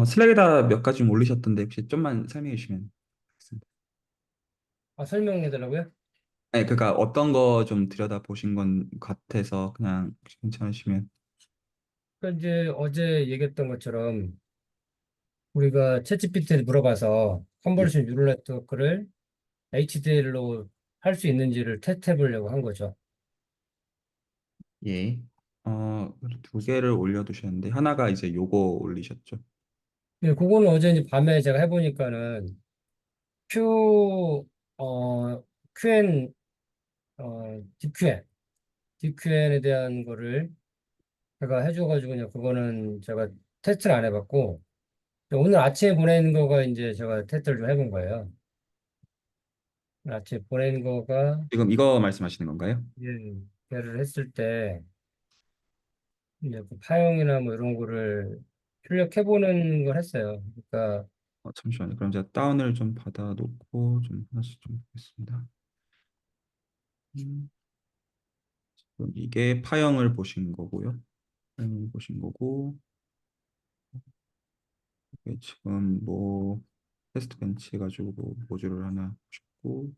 슬랙에다 몇 가지 좀 올리셨던데 혹시 좀만 설명해 주시면 좋겠습니다. 아, 설명해 달라고요? 네, 그러니까 어떤 거 좀 들여다 보신 건 같아서 그냥 혹시 괜찮으시면. 그러니까 이제 어제 얘기했던 것처럼 우리가 챗GPT에 물어봐서 예, 컨버리션 뉴럴 네트워크를 HDL로 할 수 있는지를 테스트해 보려고 한 거죠. 예. 두 개를 올려두셨는데 하나가 이제 요거 올리셨죠. 근데 그거는 어제 이제 밤에 제가 해보니까는 Q, 어, QN, DQN, DQN에 대한 거를 제가 해줘가지고 그냥 그거는 제가 테스트를 안 해봤고 오늘 아침에 보낸 거가 이제 제가 테스트를 좀 해본 거예요. 오늘 아침에 보낸 거가 지금 이거 말씀하시는 건가요? 예, 걔를 했을 때 이제 그 파형이나 뭐 이런 거를 출력해보는 걸 했어요. 그러니까 잠시만요. 그럼 제가 다운을 좀 받아놓고 좀 하나씩 좀 보겠습니다. 음, 그럼 이게 파형을 보신 거고요. 파형을 보신 거고, 이게 지금 뭐 테스트 벤치 해가지고 뭐 모듈을 하나 보셨고,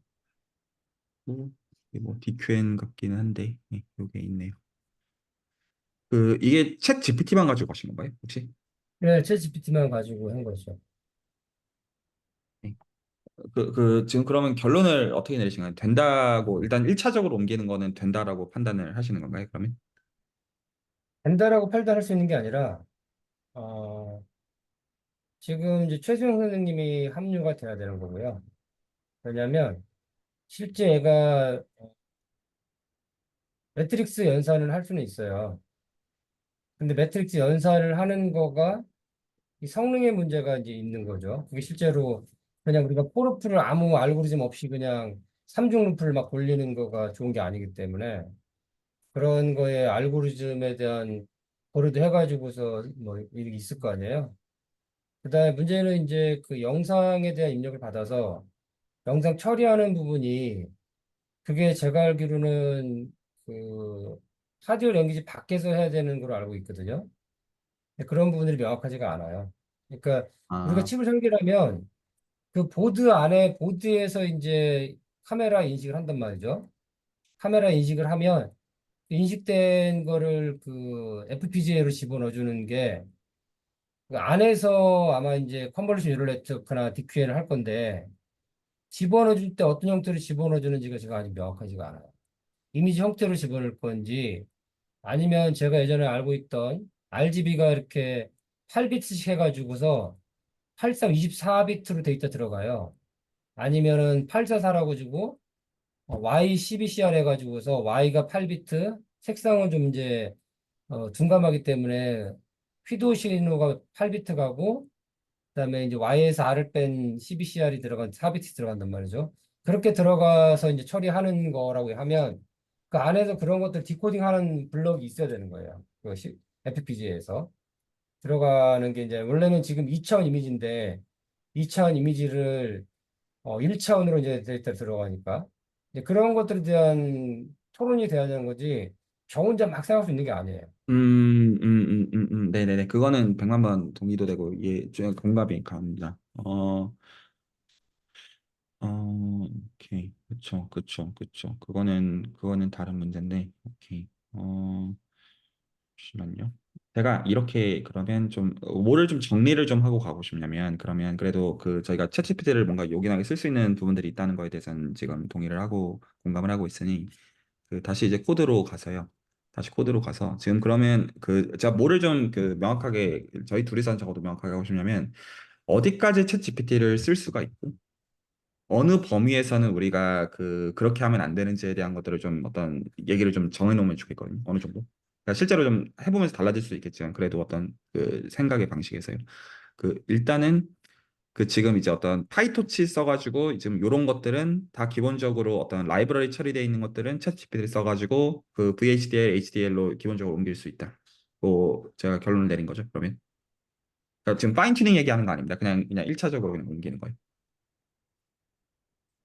또 이게 뭐 DQN 같기는 한데, 네, 요게 있네요. 이게 챗 GPT만 가지고 하신 건가요, 혹시? 그냥 챗GPT만 가지고 한 거죠. 네. 지금 그러면 결론을 어떻게 내리신 가요 된다고, 일단 1차적으로 옮기는 거는 된다라고 판단을 하시는 건가요, 그러면? 된다라고 판단할 수 있는 게 아니라 어, 지금 이제 최수영 선생님이 합류가 돼야 되는 거고요. 왜냐하면 실제 얘가 매트릭스 연산을 할 수는 있어요. 근데 매트릭스 연산을 하는 거가 이 성능의 문제가 이제 있는 거죠. 그게 실제로 그냥 우리가 포르프를 아무 알고리즘 없이 그냥 삼중 루프를 막 돌리는 거가 좋은 게 아니기 때문에 그런 거에 알고리즘에 대한 고려도 해가지고서 뭐 일이 있을 거 아니에요. 그다음에 문제는 이제 그 영상에 대한 입력을 받아서 영상 처리하는 부분이 그게 제가 알기로는 그 하드웨어 랭귀지 밖에서 해야 되는 걸로 알고 있거든요. 근데 그런 부분들이 명확하지가 않아요. 그러니까 우리가 아, 칩을 설계하면 그 보드 안에 보드에서 이제 카메라 인식을 한단 말이죠. 카메라 인식을 하면 인식된 거를 그 FPGA로 집어넣어 주는 게 그 안에서 아마 이제 컨볼루션 뉴럴 네트워크나 DQN을 할 건데 집어넣어 줄 때 어떤 형태로 집어넣어 주는지가 제가 아직 명확하지가 않아요. 이미지 형태로 집어넣을 건지 아니면 제가 예전에 알고 있던 RGB가 이렇게 8비트씩 해가지고서 83 24비트로 데이터 들어가요. 아니면은 844라고 주고 Y12CR 해가지고서 Y가 8비트, 색상은 좀 이제 둔감하기 때문에 휘도 신호가 8비트 가고 그다음에 이제 Y에서 R을 뺀 CBCR이 들어간 4비트 들어간단 말이죠. 그렇게 들어가서 이제 처리하는 거라고 하면 그 안에서 그런 것들 디코딩하는 블럭이 있어야 되는 거예요. FPGA에서 들어가는 게 이제 원래는 지금 2차원 이미지인데 2차원 이미지를 1차원으로 이제 데이터 들어가니까 이제 그런 것들에 대한 토론이 돼야 되는 거지 저 혼자 막 생각할 수 있는 게 아니에요. 네네네. 그거는 100만 번 동의도 되고, 예, 공감이 갑니다. 오케이. 그쵸. 그거는 다른 문제인데, 오케이. 잠시만요. 제가 이렇게 그러면 좀, 뭐를 좀 정리를 좀 하고 가고 싶냐면, 그러면 그래도 저희가 챗GPT를 뭔가 요긴하게 쓸 수 있는 부분들이 있다는 거에 대해서는 지금 동의를 하고, 공감을 하고 있으니, 다시 이제 코드로 가서요. 다시 코드로 가서 지금 그러면 제가 뭐를 좀 명확하게 저희 둘이서 적어도 명확하게 하고 싶냐면 어디까지 챗 GPT를 쓸 수가 있고 어느 범위에서는 우리가 그렇게 하면 안 되는지에 대한 것들을 좀 어떤 얘기를 좀 정해놓으면 좋겠거든요. 어느 정도. 그러니까 실제로 좀 해보면서 달라질 수 있겠지만 그래도 어떤 생각의 방식에서요. 일단은 지금 이제 어떤 파이토치 써가지고 지금 요런 것들은 다 기본적으로 어떤 라이브러리 처리되어 있는 것들은 챗 GPT를 써가지고 VHDL, HDL로 기본적으로 옮길 수 있다. 뭐 제가 결론을 내린 거죠. 그러면 그러니까 지금 파인 튜닝 얘기하는 거 아닙니다. 그냥 1차적으로 그냥 옮기는 거예요.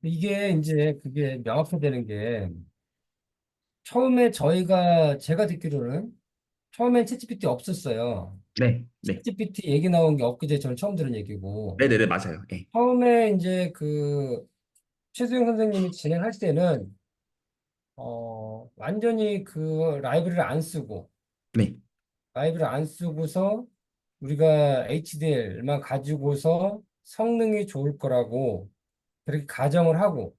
이게 이제 그게 명확히 되는 게 처음에 제가 듣기로는 처음엔 챗GPT 없었어요. 네, 네, 챗GPT 얘기 나온 게 엊그제 저는 처음 들은 얘기고, 네네네, 맞아요. 예. 처음에 이제 최수영 선생님이 진행할 때는, 완전히 그 라이브러리를 안 쓰고, 네, 라이브를 안 쓰고서 우리가 HDL만 가지고서 성능이 좋을 거라고 그렇게 가정을 하고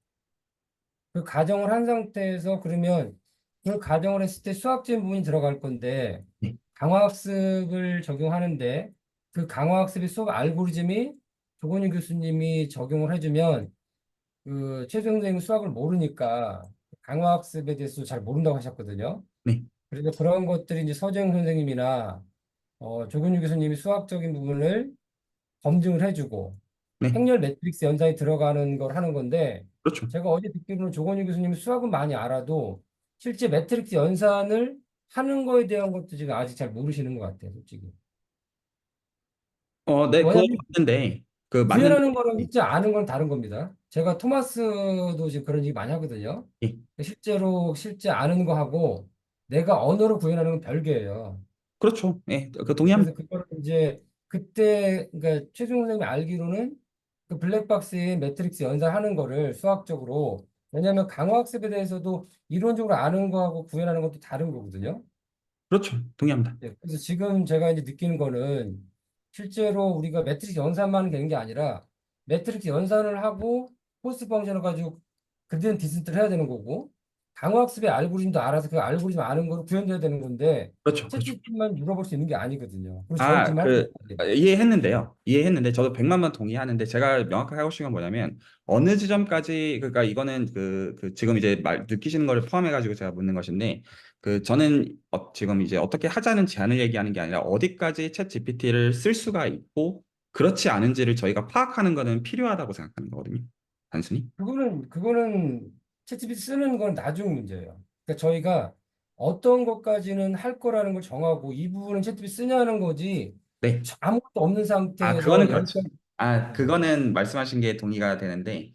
그 가정을 한 상태에서 그러면 그 가정을 했을 때 수학적인 부분이 들어갈 건데 네, 강화학습을 적용하는데 그 강화학습의 수업 알고리즘이 조건희 교수님이 적용을 해주면 그 최수영 선생님 수학을 모르니까 강화학습에 대해서 잘 모른다고 하셨거든요. 네, 그래서 그런 것들이 이제 서재영 선생님이나 조근유 교수님이 수학적인 부분을 검증을 해주고 네, 행렬 매트릭스 연산이 들어가는 걸 하는 건데 그렇죠. 제가 어제 듣기로는 조건유 교수님이 수학은 많이 알아도 실제 매트릭스 연산을 하는 거에 대한 것도 지금 아직 잘 모르시는 것 같아요, 솔직히. 네, 그거 왜냐하면 맞는데, 그 맞는데, 구현하는 거랑 예, 실제 아는 건 다른 겁니다. 제가 토마스도 지금 그런 얘기 많이 하거든요. 예, 실제로 실제 아는 거하고 내가 언어로 구현하는 건 별개예요. 그렇죠. 예, 그 동의합니다. 그래서 그거를 이제 그때 그러니까 최종 선생님이 알기로는 그 블랙박스의 매트릭스 연산하는 거를 수학적으로 왜냐하면 강화학습에 대해서도 이론적으로 아는 거하고 구현하는 것도 다른 거거든요. 그렇죠. 동의합니다. 네, 그래서 지금 제가 이제 느끼는 거는 실제로 우리가 매트릭스 연산만 되는 게 아니라 매트릭스 연산을 하고 코스트 펑션을 가지고 그대는 디스트를 해야 되는 거고 강화학습의 알고리즘도 알아서 그 알고리즘 아는 거로 구현돼야 되는 건데 그렇죠, 그렇죠. 채찍만 물어볼 수 있는 게 아니거든요. 그리고 저는 아, 지금 할 수 그, 있는데 이해했는데요. 이해했는데, 저도 100만 번 동의하는데, 제가 명확하게 하고 싶은 건 뭐냐면, 어느 지점까지, 그러니까 이거는 지금 이제 느끼시는 거를 포함해가지고 제가 묻는 것인데, 저는 지금 이제 어떻게 하자는 제안을 얘기하는 게 아니라, 어디까지 챗 GPT를 쓸 수가 있고, 그렇지 않은지를 저희가 파악하는 거는 필요하다고 생각하는 거거든요. 단순히. 그거는 채찍 쓰는 건 나중 문제예요. 그러니까 저희가 어떤 것까지는 할 거라는 걸 정하고 이 부분은 채찍 쓰냐는 거지 네. 아무것도 없는 아, 그거는 상태에서 그렇죠. 여기까지 아, 그거는 말씀하신 게 동의가 되는데,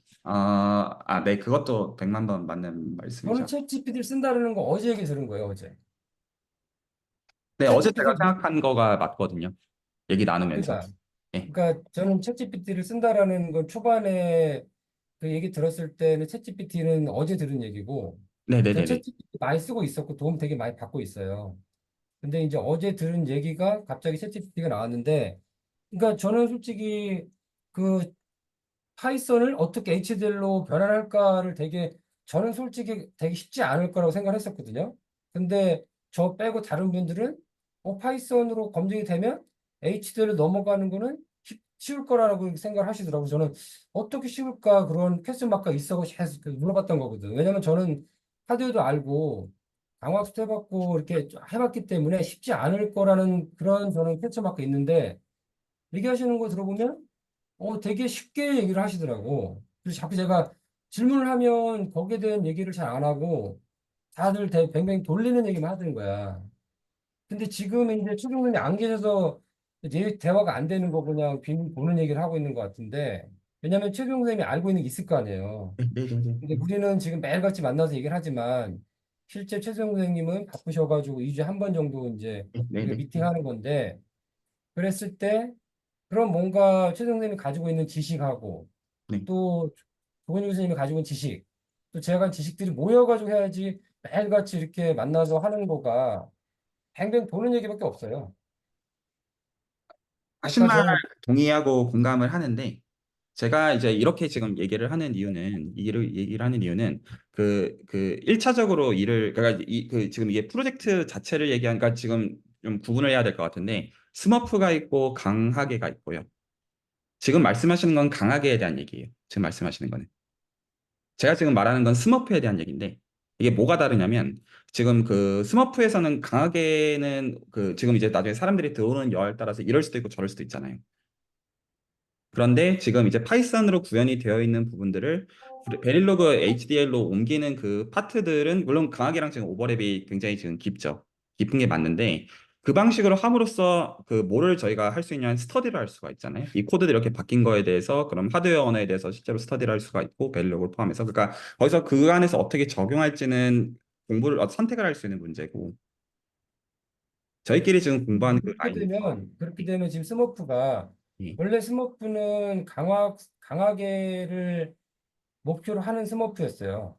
네, 그것도 100만 번 맞는 저는 말씀이죠. 챗GPT를 쓴다는 거 어제 얘기 들은 거예요, 어제. 네, 어제 제가 챗GPT, 생각한 거가 맞거든요. 얘기 나누면서. 그러니까, 네, 저는 챗GPT를 쓴다라는 건 초반에 그 얘기 들었을 때는 챗GPT는 어제 들은 얘기고, 전 네네네네. 챗GPT 많이 쓰고 있었고 도움 되게 많이 받고 있어요. 근데 이제 어제 들은 얘기가 갑자기 챗GPT가 나왔는데, 그러니까 저는 솔직히 그 파이썬을 어떻게 HDL로 변환할까를 저는 솔직히 되게 쉽지 않을 거라고 생각했었거든요. 근데 저 빼고 다른 분들은 파이썬으로 검증이 되면 HDL로 넘어가는 거는 쉬울 거라고 생각을 하시더라고요. 저는 어떻게 쉬울까 그런 퀘스천 마크가 있어 계속 물어봤던 거거든. 왜냐면 저는 하드웨어도 알고 강화학습 해봤고 이렇게 해봤기 때문에 쉽지 않을 거라는 그런 저는 퀘스천 마크가 있는데 얘기하시는 거 들어보면 되게 쉽게 얘기를 하시더라고. 그래서 자꾸 제가 질문을 하면 거기에 대한 얘기를 잘 안 하고 다들 뱅뱅 돌리는 얘기만 하는 거야. 근데 지금 이제 최종선이 안 계셔서 이제 대화가 안 되는 거 그냥 빈 보는 얘기를 하고 있는 것 같은데 왜냐면 최종 선생님이 알고 있는 게 있을 거 아니에요. 네네네. 근데 우리는 지금 매일같이 만나서 얘기를 하지만 실제 최종 선생님은 바쁘셔가지고 2주에 한 번 정도 이제 우리가 네네. 미팅하는 건데 그랬을 때 그럼 뭔가 최종 선생님이 가지고 있는 지식하고 네. 또 조건희 교수님이 가지고 있는 지식, 또 제가 가진 지식들이 모여가지고 해야지 매일같이 이렇게 만나서 하는 거가 뱅뱅 도는 얘기밖에 없어요. 하신 그러니까 말 저는 동의하고 공감을 하는데, 제가 이제 이렇게 지금 얘기를 하는 이유는, 1차적으로 그러니까 지금 이게 프로젝트 자체를 얘기하니까 지금 좀 구분을 해야 될 것 같은데, 스머프가 있고 강하게가 있고요. 지금 말씀하시는 건 강하게에 대한 얘기예요. 지금 말씀하시는 거는. 제가 지금 말하는 건 스머프에 대한 얘기인데 이게 뭐가 다르냐면 지금 스머프에서는 강하게는 지금 이제 나중에 사람들이 들어오는 여하에 따라서 이럴 수도 있고 저럴 수도 있잖아요. 그런데 지금 이제 파이썬으로 구현이 되어 있는 부분들을 베릴로그 HDL로 옮기는 그 파트들은 물론 강하게랑 지금 오버랩이 굉장히 지금 깊죠. 깊은 게 맞는데 그 방식으로 함으로써 뭐를 저희가 할 수 있냐면 스터디를 할 수가 있잖아요. 이 코드들이 이렇게 바뀐 거에 대해서 그럼 하드웨어 언어에 대해서 실제로 스터디를 할 수가 있고 베릴로그를 포함해서 그러니까 거기서 그 안에서 어떻게 적용할지는 선택을 할 수 있는 문제고 저희끼리 지금 공부하는 그 라인. 그렇게 되면 지금 스머프가 예. 원래 스머프는 강화계를 목표로 하는 스머프였어요.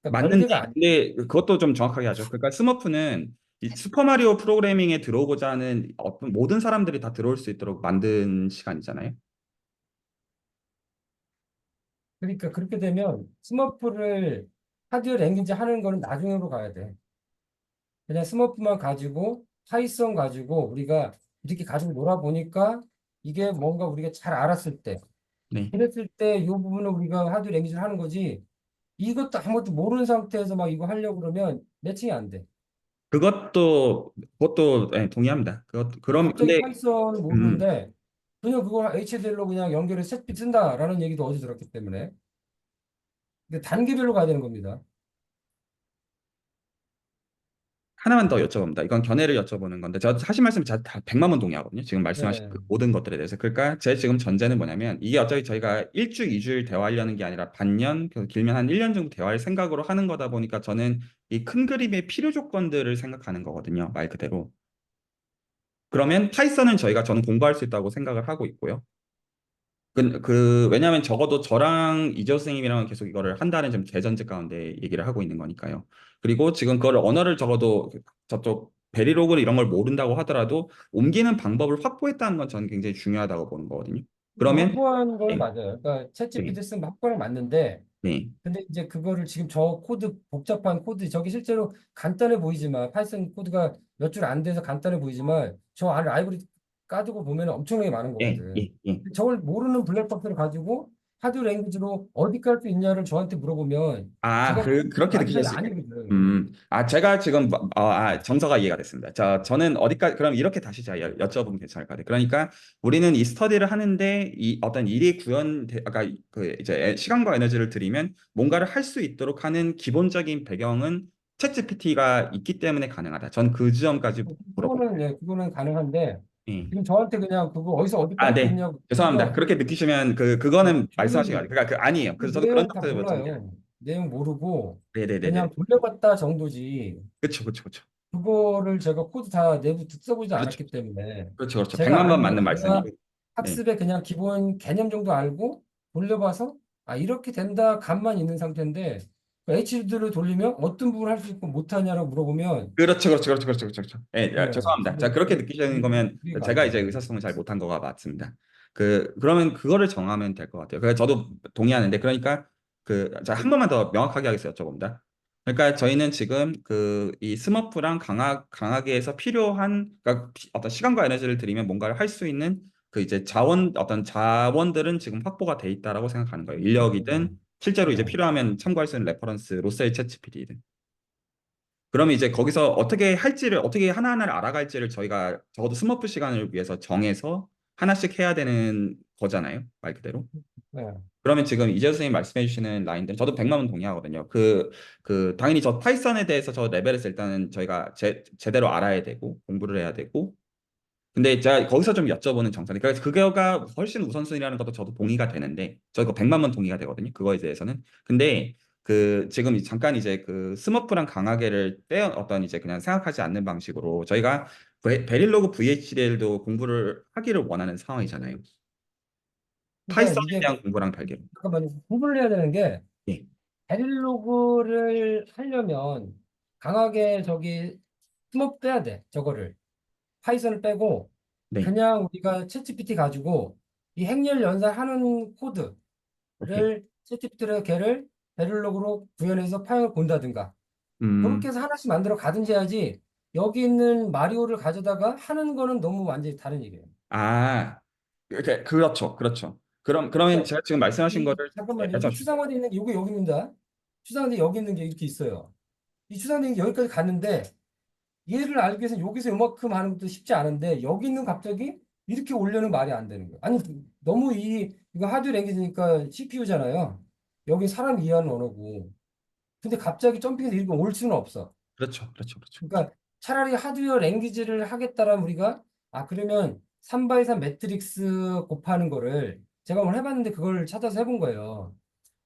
그러니까 맞는데, 별개가 아니. 근데 그것도 좀 정확하게 하죠. 그러니까 스머프는 이 슈퍼마리오 프로그래밍에 들어오고자 하는 어떤 모든 사람들이 다 들어올 수 있도록 만든 시간이잖아요. 그러니까 그렇게 되면 스머프를 하드웨어 랭귀지 하는 거는 나중으로 가야 돼. 그냥 스머프만 가지고 파이썬 가지고 우리가 이렇게 가지고 놀아보니까 이게 뭔가 우리가 잘 알았을 때 네. 그랬을 때 이 부분을 우리가 하드웨어 랭귀지를 하는 거지. 이것도 아무것도 모르는 상태에서 막 이거 하려고 그러면 매칭이 안 돼. 그것도 네, 동의합니다. 그것 그럼 갑자기 근데 파이썬을 음, 모르는데 그냥 그거 HDL로 그냥 연결해서 셋빗 쓴다라는 얘기도 어디서 들었기 때문에 근데 단계별로 가야 되는 겁니다. 하나만 더 여쭤봅니다. 이건 견해를 여쭤보는 건데, 저 하신 말씀 다 100만 번 동의하거든요. 지금 말씀하신 네. 그 모든 것들에 대해서. 그러니까 제 지금 전제는 뭐냐면, 이게 어차피 저희가 일주, 이주일 대화하려는 게 아니라 반년, 그래서 길면 한 1년 정도 대화할 생각으로 하는 거다 보니까 저는 이 큰 그림의 필요 조건들을 생각하는 거거든요. 말 그대로. 그러면 파이썬은 저는 공부할 수 있다고 생각을 하고 있고요. 왜냐하면 적어도 저랑 이재호 선생님이랑 계속 이거를 한다는 좀 개전제 가운데 얘기를 하고 있는 거니까요. 그리고 지금 그걸 언어를 적어도 저쪽 베리로그 이런 걸 모른다고 하더라도 옮기는 방법을 확보했다는 건 저는 굉장히 중요하다고 보는 거거든요. 그러면 확보하는 건 네, 맞아요. 그러니까 네, 챗GPT 쓰면 확보는 맞는데 네, 근데 이제 그거를 지금 저 코드 복잡한 코드 저게 실제로 간단해 보이지만 파이썬 코드가 몇 줄 안 돼서 간단해 보이지만 저 안에 라이브러리 까두고 보면 엄청나게 많은 예, 거거든. 예, 예. 저걸 모르는 블랙박스를 가지고 하드 랭귀지로 어디까지 할 수 있냐를 저한테 물어보면 제가 그렇게 완전히 느끼셨어요. 아니거든. 제가 지금, 정서가 이해가 됐습니다. 저는 어디까지, 그럼 이렇게 다시 제가 여쭤보면 괜찮을 것 같아요. 그러니까 우리는 이 스터디를 하는데 이 어떤 일이 아까 그 이제 시간과 에너지를 들이면 뭔가를 할 수 있도록 하는 기본적인 배경은 챗GPT가 있기 때문에 가능하다. 전 그 지점까지 물어봅니다. 그거는 가능한데 예. 지금 저한테 그냥 그거 어디서 어디까지 할 수 네. 있냐고 죄송합니다. 물으면 그렇게 느끼시면 그거는 말씀하신 거 아니에요. 저는 그러니까 아니에요. 그 그래서 저도 그런 내용 다 적도 여쭤봅니다. 몰라요. 내용 모르고 네네네네. 그냥 돌려봤다 정도지. 그렇죠, 그렇죠, 그렇죠. 그거를 제가 코드 다 내부 써보지 그렇죠. 않았기 때문에 그렇죠, 그렇죠. 제가 100만 번 아는 맞는 제가 말씀이고. 네. 학습의 그냥 기본 개념 정도 알고 돌려봐서 아 이렇게 된다 감만 있는 상태인데 HD를 돌리면 어떤 부분을 할 수 있고 못하냐라고 물어보면 그렇죠, 그렇죠, 그렇죠, 그렇죠, 그렇죠. 그렇죠. 예, 죄송합니다. 자, 지금 그렇게 느끼시는 거면 이해가 안 제가 돼. 이제 의사소통을 잘 못한 거가 맞습니다. 그러면 그거를 정하면 될 것 같아요. 그래서 저도 동의하는데, 그러니까 자, 한 번만 더 명확하게 하겠어요. 여쭤봅니다. 그러니까 저희는 지금 이 스머프랑 강하게에서 필요한, 그러니까 어떤 시간과 에너지를 들이면 뭔가를 할 수 있는 이제 어떤 자원들은 지금 확보가 돼 있다라고 생각하는 거예요. 인력이든 실제로 이제 네. 필요하면 참고할 수 있는 레퍼런스, 로스의 챗GPT든. 그러면 이제 거기서 어떻게 하나하나를 알아갈지를 저희가 적어도 스머프 시간을 위해서 정해서 하나씩 해야 되는 거잖아요. 말 그대로. 네. 그러면 지금 이재 선생님 말씀해 주시는 라인들 저도 100만 원 동의하거든요. 당연히 저 파이썬에 대해서 저 레벨에서 일단은 저희가 제대로 알아야 되고 공부를 해야 되고 근데 제가 거기서 좀 여쭤보는 정상이 그래서 그거가 훨씬 우선순위라는 것도 저도 동의가 되는데 저 이거 100만 번 동의가 되거든요. 그거에 대해서는. 근데 지금 잠깐 이제 스머프랑 강하게를 어떤 이제 그냥 생각하지 않는 방식으로 저희가 베릴로그 VHDL도 공부를 하기를 원하는 상황이잖아요. 그러니까 파이썬에 이게 대한 공부랑 별개로. 잠깐만요. 구분을 해야 되는 게 예. 베릴로그를 하려면 강하게 저기 스모프 빼야 돼. 저거를. 파이썬을 빼고 네. 그냥 우리가 챗GPT 가지고 이 행렬 연산하는 코드를 오케이. 챗GPT를 걔를 베릴로그로 구현해서 파형을 본다든가 그렇게 음. 해서 하나씩 만들어 가든지 해야지 여기 있는 마리오를 가져다가 하는 거는 너무 완전히 다른 얘기예요. 아. 그렇죠. 그렇죠. 그러면 그러니까 제가 지금 말씀하신 이 거를 잠깐만요. 이게 잠시만요. 추상화되어 있는 게 이게 여기 있는다. 추상화돼 여기 있는 게 이렇게 있어요. 이 추상화된 게 여기까지 갔는데 얘를 알기 위해서 여기서 요만큼 하는 것도 쉽지 않은데 여기 있는 갑자기 이렇게 올려는 말이 안 되는 거예요. 아니 너무 이거 하드웨어 랭귀지니까 CPU잖아요. 여기 사람 이해하는 언어고. 근데 갑자기 점핑해서 이렇게 올 수는 없어. 그렇죠. 그렇죠. 그렇죠. 그러니까 차라리 하드웨어 랭귀지를 하겠다라면 우리가 그러면 3x3 매트릭스 곱하는 거를 제가 오늘 해봤는데 그걸 찾아서 해본 거예요.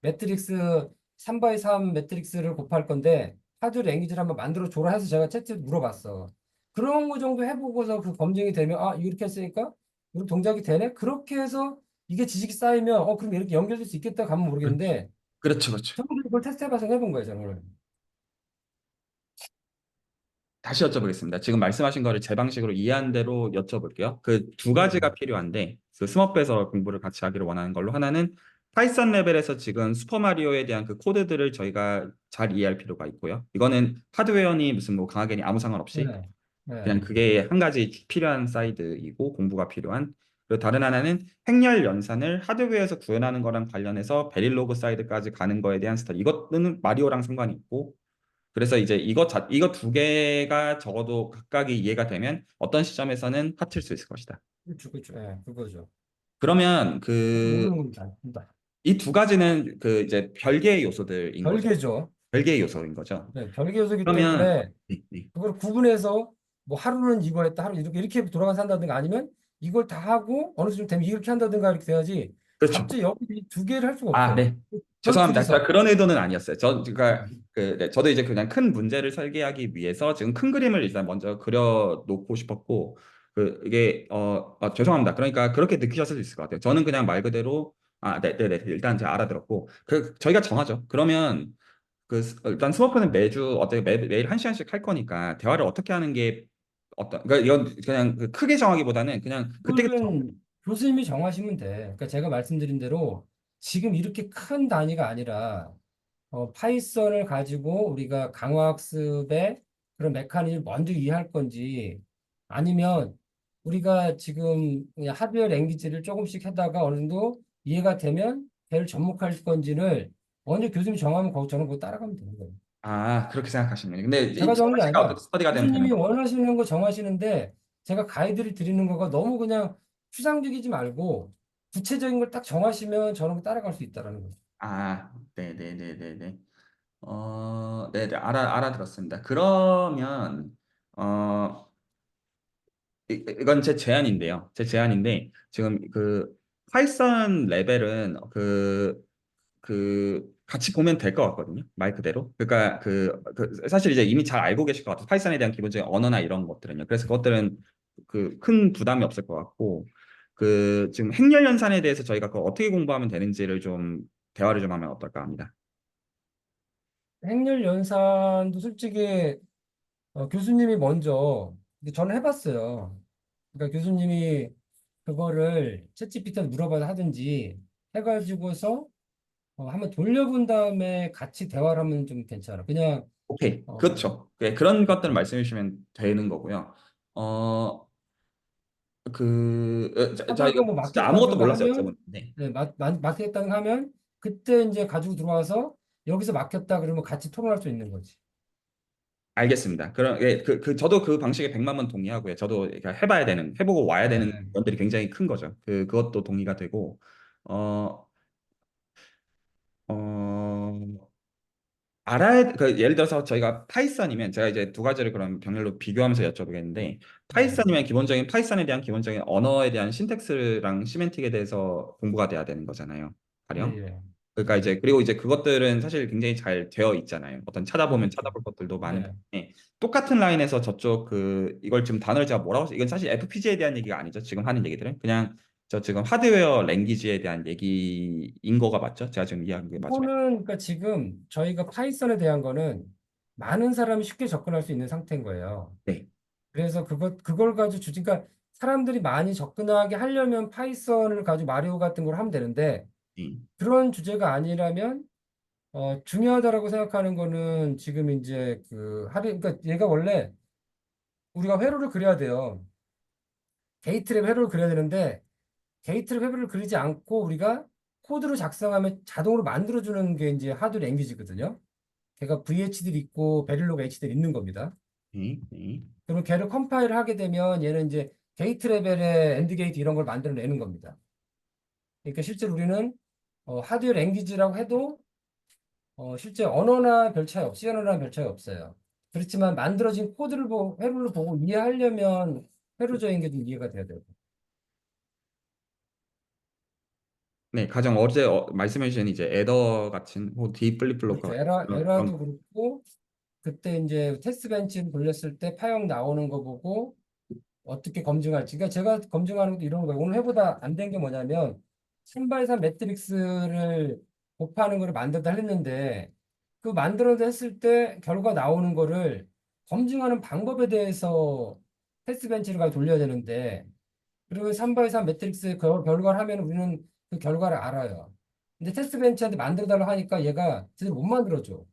매트릭스 3x3 매트릭스를 곱할 건데 하드웨어 랭귀지를 한번 만들어 줘라 해서 제가 채팅에 물어봤어. 그런 거 정도 해보고서 그 검증이 되면 아 이렇게 했으니까 이렇게 동작이 되네. 그렇게 해서 이게 지식이 쌓이면 그럼 이렇게 연결될 수 있겠다 가면 모르겠는데 그렇죠, 그렇죠. 저는 그걸 테스트해봐서 해본 거예요 저는. 다시 여쭤보겠습니다. 지금 말씀하신 거를 제 방식으로 이해한 대로 여쭤볼게요. 그 두 네. 가지가 필요한데, 그 스머프에서 공부를 같이 하기를 원하는 걸로 하나는 파이썬 레벨에서 지금 슈퍼마리오에 대한 그 코드들을 저희가 잘 이해할 필요가 있고요. 이거는 하드웨어니 무슨 뭐 강하게니 아무 상관없이 네. 그냥 네. 그게 한 가지 필요한 사이드이고 공부가 필요한. 그리고 다른 하나는 행렬 연산을 하드웨어에서 구현하는 거랑 관련해서 베릴로그 사이드까지 가는 거에 대한 스타일. 이것은 마리오랑 상관이 있고, 그래서 이제 이거 두 개가 적어도 각각이 이해가 되면 어떤 시점에서는 합칠 수 있을 것이다. 그렇죠, 그렇죠. 네, 그거죠. 그러면 모르는 겁니다. 이 두 가지는 그 이제 별개의 요소들인 거죠. 별개죠. 별개의 요소인 거죠. 네, 별개 요소이기 그러면 때문에 네, 네. 그걸 구분해서 뭐 하루는 이거 했다, 하루 이렇게 돌아가서 한다든가 아니면 이걸 다 하고 어느 수준 되면 이렇게 한다든가 이렇게 돼야지 그렇죠. 갑자기 여기 두 개를 할 수가 아, 없어요. 네. 그걸 죄송합니다. 제가 둘이서. 그런 의도는 아니었어요. 그러니까 음. 저도 이제 그냥 큰 문제를 설계하기 위해서 지금 큰 그림을 일단 먼저 그려 놓고 싶었고, 이게 죄송합니다. 그러니까 그렇게 느끼셨을 수 있을 것 같아요. 저는 그냥 말 그대로 네, 네, 네. 일단 제가 알아들었고, 저희가 정하죠. 그러면 일단 스머프는 매주 어떻게 매일 한 시간씩 할 거니까 대화를 어떻게 하는 게 그러니까 이건 그냥 크게 정하기보다는 그냥 그때그때 그거는 교수님이 정하시면 돼. 그러니까 제가 말씀드린 대로 지금 이렇게 큰 단위가 아니라 파이썬을 가지고 우리가 강화학습의 그런 메커니즘을 먼저 이해할 건지 아니면 우리가 지금 그냥 하드웨어 랭귀지를 조금씩 하다가 어느 정도 이해가 되면 걔를 접목할 건지를 먼저 교수님이 정하면 거기 저는 그거 따라가면 되는 거예요. 그렇게 생각하시는 거예요. 근데 이 제가 정하는 게 스터디가 아니라 어떻게 스터디가 되면 되는 교수님이 거고. 원하시는 거 정하시는데 제가 가이드를 드리는 거가 너무 그냥 추상적이지 말고 구체적인 걸 딱 정하시면 저는 따라갈 수 있다라는 거죠. 네네네네네. 네네, 알아들었습니다. 그러면, 어, 이건 제 제안인데요. 제 제안인데, 지금 파이썬 레벨은 같이 보면 될 것 같거든요. 말 그대로. 그러니까 사실 이제 이미 잘 알고 계실 것 같아요. 파이썬에 대한 기본적인 언어나 이런 것들은요. 그래서 그것들은 큰 부담이 없을 것 같고, 지금 행렬 연산에 대해서 저희가 그걸 어떻게 공부하면 되는지를 좀 대화를 좀 하면 어떨까 합니다. 행렬 연산도 솔직히 교수님이 먼저 근데 저는 해봤어요. 그러니까 교수님이 그거를 챗GPT한테 물어봐서 하든지 해가지고서 한번 돌려본 다음에 같이 대화를 하면 좀 괜찮아. 그냥 오케이. 어, 그렇죠. 네, 그런 것들을 말씀해 주시면 되는 거고요. 어, 자, 이거 하다가 뭐 진짜 아무것도 막혔다든가 몰라서 하면 여쭤보는데. 네, 막혔다든가 하면 그때 이제 가지고 들어와서 여기서 막혔다 그러면 같이 토론할 수 있는 거지. 알겠습니다. 저도 그 방식에 100만 번 동의하고요. 저도 이렇게 해보고 와야 되는 네. 면들이 굉장히 큰 거죠. 그것도 동의가 되고, 어, 어, 예를 들어서 저희가 파이썬이면 제가 이제 두 가지를 그럼 병렬로 비교하면서 여쭤보겠는데, 네. 파이썬이면 기본적인 파이썬에 대한 기본적인 언어에 대한 신텍스랑 시멘틱에 대해서 공부가 돼야 되는 거잖아요. 예, 가령. 예. 그러니까 이제 그리고 이제 그것들은 사실 굉장히 잘 되어 있잖아요. 어떤 찾아보면 그렇죠. 찾아볼 것들도 많은 네. 반면에 똑같은 라인에서 저쪽 이걸 지금 단어를 제가 이건 사실 FPGA에 대한 얘기가 아니죠. 지금 하는 얘기들은 그냥 저 지금 하드웨어 랭귀지에 대한 얘기인 거가 맞죠? 제가 지금 이해한 게 맞죠? 이거는 그러니까 지금 저희가 파이썬에 대한 거는 많은 사람이 쉽게 접근할 수 있는 상태인 거예요. 네. 그래서 그걸 가지고 그러니까 사람들이 많이 접근하게 하려면 파이썬을 가지고 마리오 같은 걸 하면 되는데 네. 그런 주제가 아니라면 중요하다라고 생각하는 거는 지금 이제 그러니까 얘가 원래 우리가 회로를 그려야 돼요. 게이트랩 회로를 그려야 되는데 게이트랩 회로를 그리지 않고 우리가 코드로 작성하면 자동으로 만들어주는 게 이제 하드 랭귀지거든요. 걔가 VH들이 있고 베릴로가 H들이 있는 겁니다. 네. 네. 그러면 걔를 컴파일을 하게 되면 얘는 이제 게이트 레벨의 엔드 게이트 이런 걸 만들어내는 겁니다. 그러니까 실제로 우리는 하드웨어 랭귀지라고 해도 실제 언어나 별 차이 없이 언어나 별 차이 없어요. 그렇지만 만들어진 코드를 보고 회로를 보고 이해하려면 회로적인 게 좀 이해가 돼야 되고. 네, 가장 말씀해 주신 이제 에더 같은 뭐 D 플립 플로퍼 그렇죠. 같은 그런 에라도 그렇고 그때 이제 테스트 벤치를 돌렸을 때 파형 나오는 거 보고 어떻게 검증할지. 그러니까 제가 검증하는 것도 이런 거예요. 오늘 해보다 안 된 게 뭐냐면 신발산 매트릭스를 곱하는 거를 만들다 했는데 그 만들어서 했을 때 결과 나오는 거를 검증하는 방법에 대해서 테스트 벤치를 가지고 돌려야 되는데 그리고 3x3 매트릭스 결과를 하면 우리는 그 결과를 알아요. 근데 테스트 벤치한테 만들어달라고 하니까 얘가 제대로 못 만들어줘.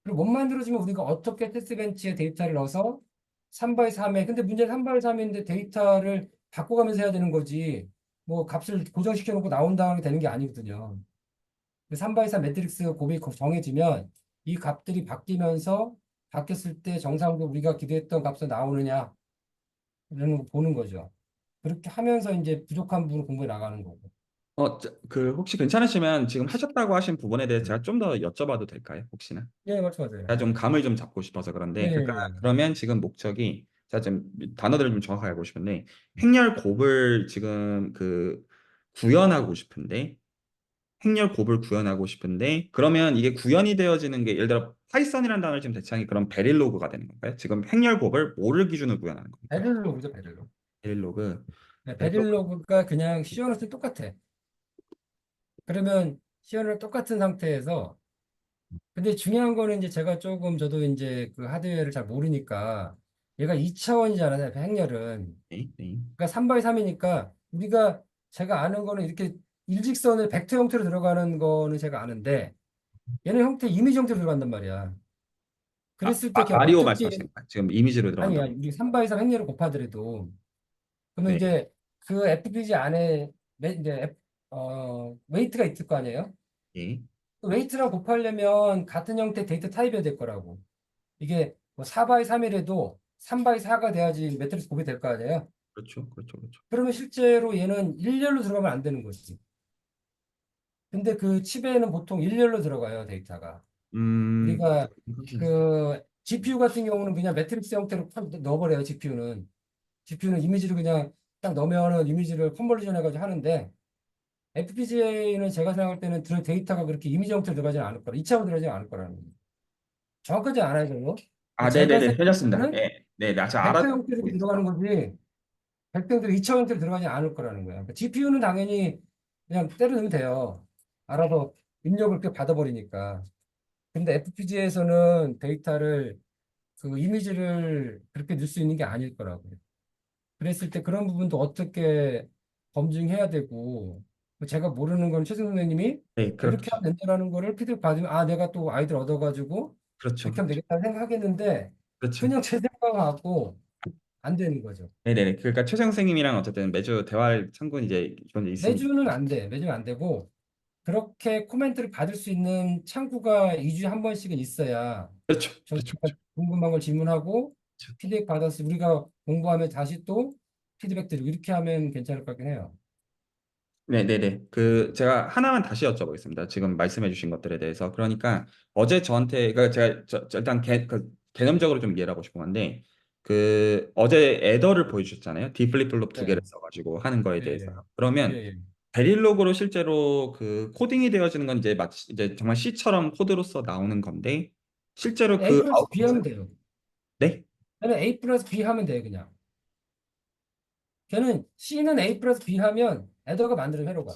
그리고 못 만들어주면 우리가 어떻게 테스트 벤치에 데이터를 넣어서 3x 3에 근데 문제는 3x 3인데 데이터를 바꿔가면서 해야 되는 거지. 뭐 값을 고정시켜 놓고 나온 다음에 되는 게 아니거든요. 3x 3 매트릭스 곱이 정해지면 이 값들이 바뀌면서 바뀌었을 때 정상적으로 우리가 기대했던 값이 나오느냐 이런 거 보는 거죠. 그렇게 하면서 이제 부족한 부분을 공부해 나가는 거고. 그 혹시 괜찮으시면 지금 하셨다고 하신 부분에 대해서 제가 좀 더 여쭤봐도 될까요? 혹시나? 예, 말씀하세요. 제가 좀 감을 좀 잡고 싶어서 예, 그런데, 그러니까 예. 그러면 지금 목적이 제가 좀 단어들을 좀 정확하게 알고 싶은데, 행렬 곱을 지금 구현하고 싶은데, 행렬 곱을 구현하고 싶은데, 그러면 이게 구현이 되어지는 게 예를 들어 파이썬이라는 단어를 지금 대체한 게 그럼 베릴로그가 되는 건가요? 지금 행렬 곱을 뭐를 기준으로 구현하는 겁니까? 베릴로그죠, 베릴로그. 베릴로그. 네, 베릴로그. 베릴로그가 그냥 시어는 똑같아. 그러면 시어를 똑같은 상태에서 근데 중요한 거는 이제 제가 조금 저도 이제 그 하드웨어를 잘 모르니까 얘가 2차원이잖아요. 행렬은. 네, 네. 그러니까 3x 3이니까 우리가 제가 아는 거는 이렇게 일직선을 벡터 형태로 들어가는 거는 제가 아는데 얘는 형태 이미지 형태로 들어간단 말이야. 그랬을 때 걔 마리오 어떻게 말씀하시는 거예요? 지금 이미지로 아니야. 들어간다고. 우리 3x 3 행렬을 곱하더라도 그러면 네. 이제 그 FPG 안에 이제 웨이트가 있을 거 아니에요? 예. 그 웨이트랑 곱하려면 같은 형태 데이터 타입이어야 될 거라고. 이게 뭐 4x 3이라도 3x 4가 돼야지 매트리스 곱이 될 거 아니에요? 그렇죠, 그렇죠, 그렇죠. 그러면 실제로 얘는 일렬로 들어가면 안 되는 거지. 근데 그 칩에는 보통 일렬로 들어가요, 데이터가. 우리가 그 GPU 같은 경우는 그냥 매트릭스 형태로 넣어버려요, GPU는. GPU는 이미지를 그냥 딱 넣으면은 이미지를 컨버리션 해가지고 하는데 FPGA는 제가 생각할 때는 데이터가 그렇게 이미지 형태로 들어가지 않을 거라. 2차로 들어가지 않을 거라는 거예요. 정확하지 않아요, 저도. 아, 제가 네네네, 틀렸습니다. 생각하는 네, 네, 나 제가 벡터 알았다고 형태로 보고 있어요. 들어가는 거지, 벡터 형태로 2차 형태로 들어가지 않을 거라는 거예요. GPU는 당연히 그냥 때려 넣으면 돼요. 알아서 입력을 그렇게 받아버리니까. 근데 FPGA에서는 데이터를 그 이미지를 그렇게 넣을 수 있는 게 아닐 거라고요. 그랬을 때 그런 부분도 어떻게 검증해야 되고 제가 모르는 건 최승 선생님이 네, 이렇게 그렇죠, 하면 된다는 거를 피드백 받으면 아 내가 또 아이들 얻어가지고 그렇죠, 이렇게 하면 그렇죠, 되겠다 생각하겠는데 그렇죠. 그냥 제 생각하고 안 되는 거죠. 네네네. 그러니까 최정 선생님이랑 어쨌든 매주 대화할 창구는 이제 기본적으로 있으니까. 매주는 안 돼. 매주는 안 되고 그렇게 코멘트를 받을 수 있는 창구가 2주에 한 번씩은 있어야 그렇죠, 그렇죠, 저희가 궁금한 걸 질문하고 그렇죠. 피드백 받아서 우리가 공부하면 다시 또 피드백 드리고 이렇게 하면 괜찮을 것 같긴 해요. 네네네. 제가 하나만 다시 여쭤보겠습니다. 지금 말씀해주신 것들에 대해서. 그러니까 어제 그러니까 제가 일단 개념적으로 좀 이해를 하고 싶은 건데, 어제 에더를 보여주셨잖아요. 디플립플롭 두 네. 개를 써가지고 하는 거에 예, 대해서. 예, 예, 그러면 예. 베릴로그로 실제로 코딩이 되어지는 건 이제 마치 이제 정말 C처럼 코드로서 나오는 건데, 실제로 A 그 플러스 B 하면 아웃풋은. 돼요. 네? 걔는 A 플러스 B 하면 돼요, 그냥. 걔는 C는 A 플러스 B 하면 에더가 만드는 회로가.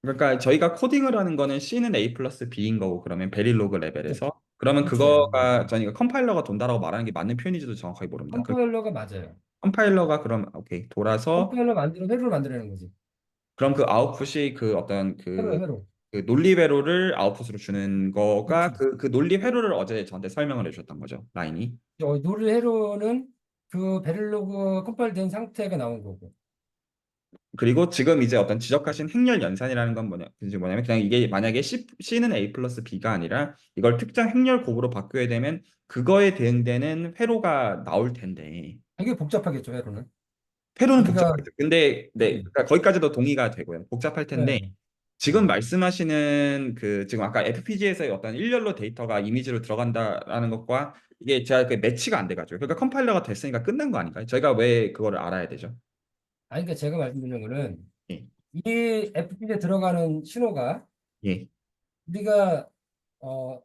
그러니까 저희가 코딩을 하는 거는 C는 A 플러스 B인 거고, 그러면 베릴로그 그렇죠. 레벨에서 그러면 그렇죠. 그거가 저희가 컴파일러가 돈다라고 말하는 게 맞는 표현인지도 정확하게 모릅니다. 컴파일러가 맞아요. 컴파일러가 그럼 오케이 돌아서 컴파일러 만드는 회로를 만들어내는 거지. 그럼 그 아웃풋이 어떤 회로야, 회로. 그 논리 회로를 아웃풋으로 주는 거가 그렇죠. 그 논리 회로를 어제 저한테 설명을 해주셨던 거죠, 라인이. 노를 회로는 그 베릴로그 컴파일 된 상태가 나온 거고. 그리고 지금 이제 어떤 지적하신 행렬 연산이라는 건 뭐냐면 그냥 이게 만약에 C는 A 플러스 B가 아니라 이걸 특정 행렬 곱으로 바꾸게 되면 그거에 대응되는 회로가 나올 텐데, 되게 복잡하겠죠, 회로는. 회로는 우리가, 복잡하죠. 근데 네, 네, 그러니까 거기까지도 동의가 되고요. 복잡할 텐데 네, 지금 말씀하시는 지금 아까 FPGA에서의 어떤 일렬로 데이터가 이미지로 들어간다라는 것과 이게 제가 매치가 안 돼가지고, 그러니까 컴파일러가 됐으니까 끝난 거 아닌가요? 저희가 왜 그거를 알아야 되죠? 아니, 그러니까 제가 말씀드리는 거는 예, 이 FPGA에 들어가는 신호가 예, 우리가 어,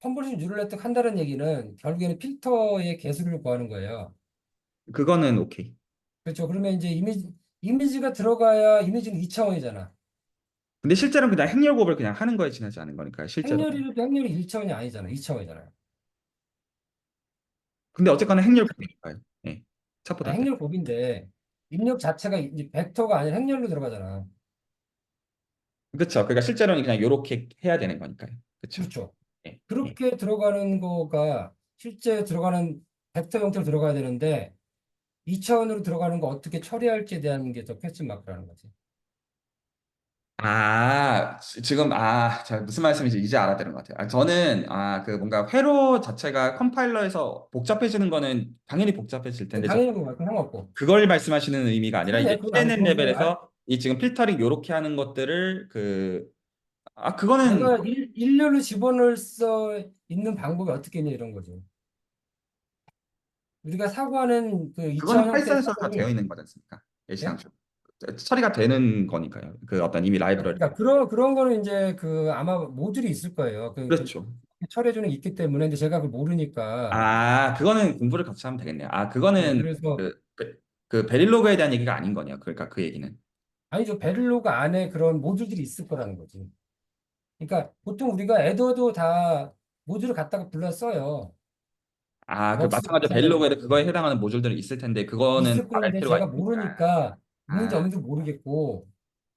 컨버전 뉴럴 네트워크 한다는 얘기는 결국에는 필터의 개수를 구하는 거예요. 그거는 오케이. 그렇죠. 그러면 이제 이미지가 들어가야 이미지는 2차원이잖아. 근데 실제로는 그냥 행렬곱을 그냥 하는 거에 지나지 않은 거니까요. 실제로. 행렬이 1차원이 아니잖아. 2차원이잖아요. 근데 어쨌거나 행렬곱이니까요. 예. 첩보다 때. 행렬 곱인데 입력 자체가 이제 벡터가 아니라 행렬로 들어가잖아. 그렇죠. 그러니까 실제로는 그냥 요렇게 해야 되는 거니까요. 그렇죠. 그렇죠. 예. 예. 그렇게 들어가는 거가 실제 들어가는 벡터 형태로 들어가야 되는데 2차원으로 들어가는 거 어떻게 처리할지에 대한 게 더 퀘스천 마크라는 거지. 지금, 자, 무슨 말씀인지 이제 알아들은 것 같아요. 저는, 그 뭔가 회로 자체가 컴파일러에서 복잡해지는 거는 당연히 복잡해질 텐데, 당연히 그거 말고 상관없고. 그걸 말씀하시는 의미가 아니라, 이제 그건 아니 CNN 그건데 레벨에서 이 지금 필터링 요렇게 하는 것들을, 그거는, 내가 일렬로 집어넣을 수 있는 방법이 어떻게 있냐 이런 거죠. 우리가 사고하는 그 그거는 2차원 형태의 파이썬에서 다 되어 사고를 있는 거지 않습니까? 예? 애시당초. 처리가 되는 거니까요. 그 어떤 이미 라이브러리. 그러니까 그런 거는 이제 그 아마 모듈이 있을 거예요. 그렇죠. 처리해주는 게 있기 때문에 근데 제가 그걸 모르니까 그거는 공부를 같이 하면 되겠네요. 네, 그거는 그래서 그 베릴로그에 대한 얘기가 아닌 거네요. 그러니까 그 얘기는. 아니죠. 베를로그 안에 그런 모듈들이 있을 거라는 거지. 그러니까 보통 우리가 에더도 다 모듈을 갖다가 불러 써요. 그 웍스 마찬가지로 베릴로그에도 그거에 해당하는 모듈들이 있을 텐데 그거는 있을 말할 건데 필요가 제가 있으니까. 모르니까 있는지 아, 없는지 모르겠고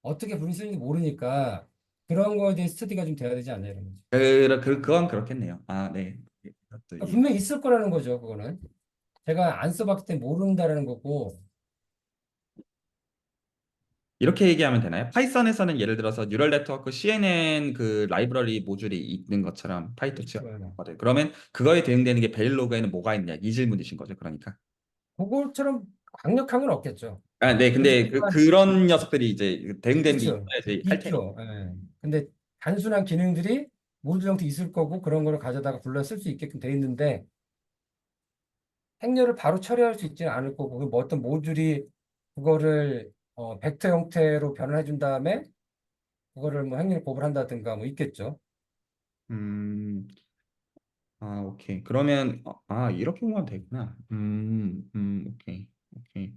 어떻게 분리쓰는지 모르니까 그런 거에 대해 스터디가 좀 돼야 되지 않나 이런 거죠. 그건 그렇겠네요. 네. 이것도 그러니까 분명히 있을 거라는 거죠. 그거는 제가 안 써봤기 때문에 모른다라는 거고. 이렇게 얘기하면 되나요? 파이썬에서는 예를 들어서 뉴럴 네트워크 CNN 그 라이브러리 모듈이 있는 것처럼 파이토치가 그렇죠. 거든. 그러면 그거에 대응되는 게 베릴로그에는 뭐가 있냐? 이 질문이신 거죠. 그러니까. 그거처럼 강력한 건 없겠죠. 네. 근데 그렇지만 그런 녀석들이 이제 대응되는 게 그렇죠. 있어야지 할 테니까. 있죠. 예. 근데 단순한 기능들이 모듈 형태 있을 거고 그런 거를 가져다가 불러 쓸 수 있게끔 돼 있는데 행렬을 바로 처리할 수 있지는 않을 거고 뭐 어떤 모듈이 그거를 벡터 형태로 변환해 준 다음에 그거를 뭐 행렬 곱을 한다든가 뭐 있겠죠. 음, 오케이. 그러면 이렇게 보면 되구나. 오케이. 오케이.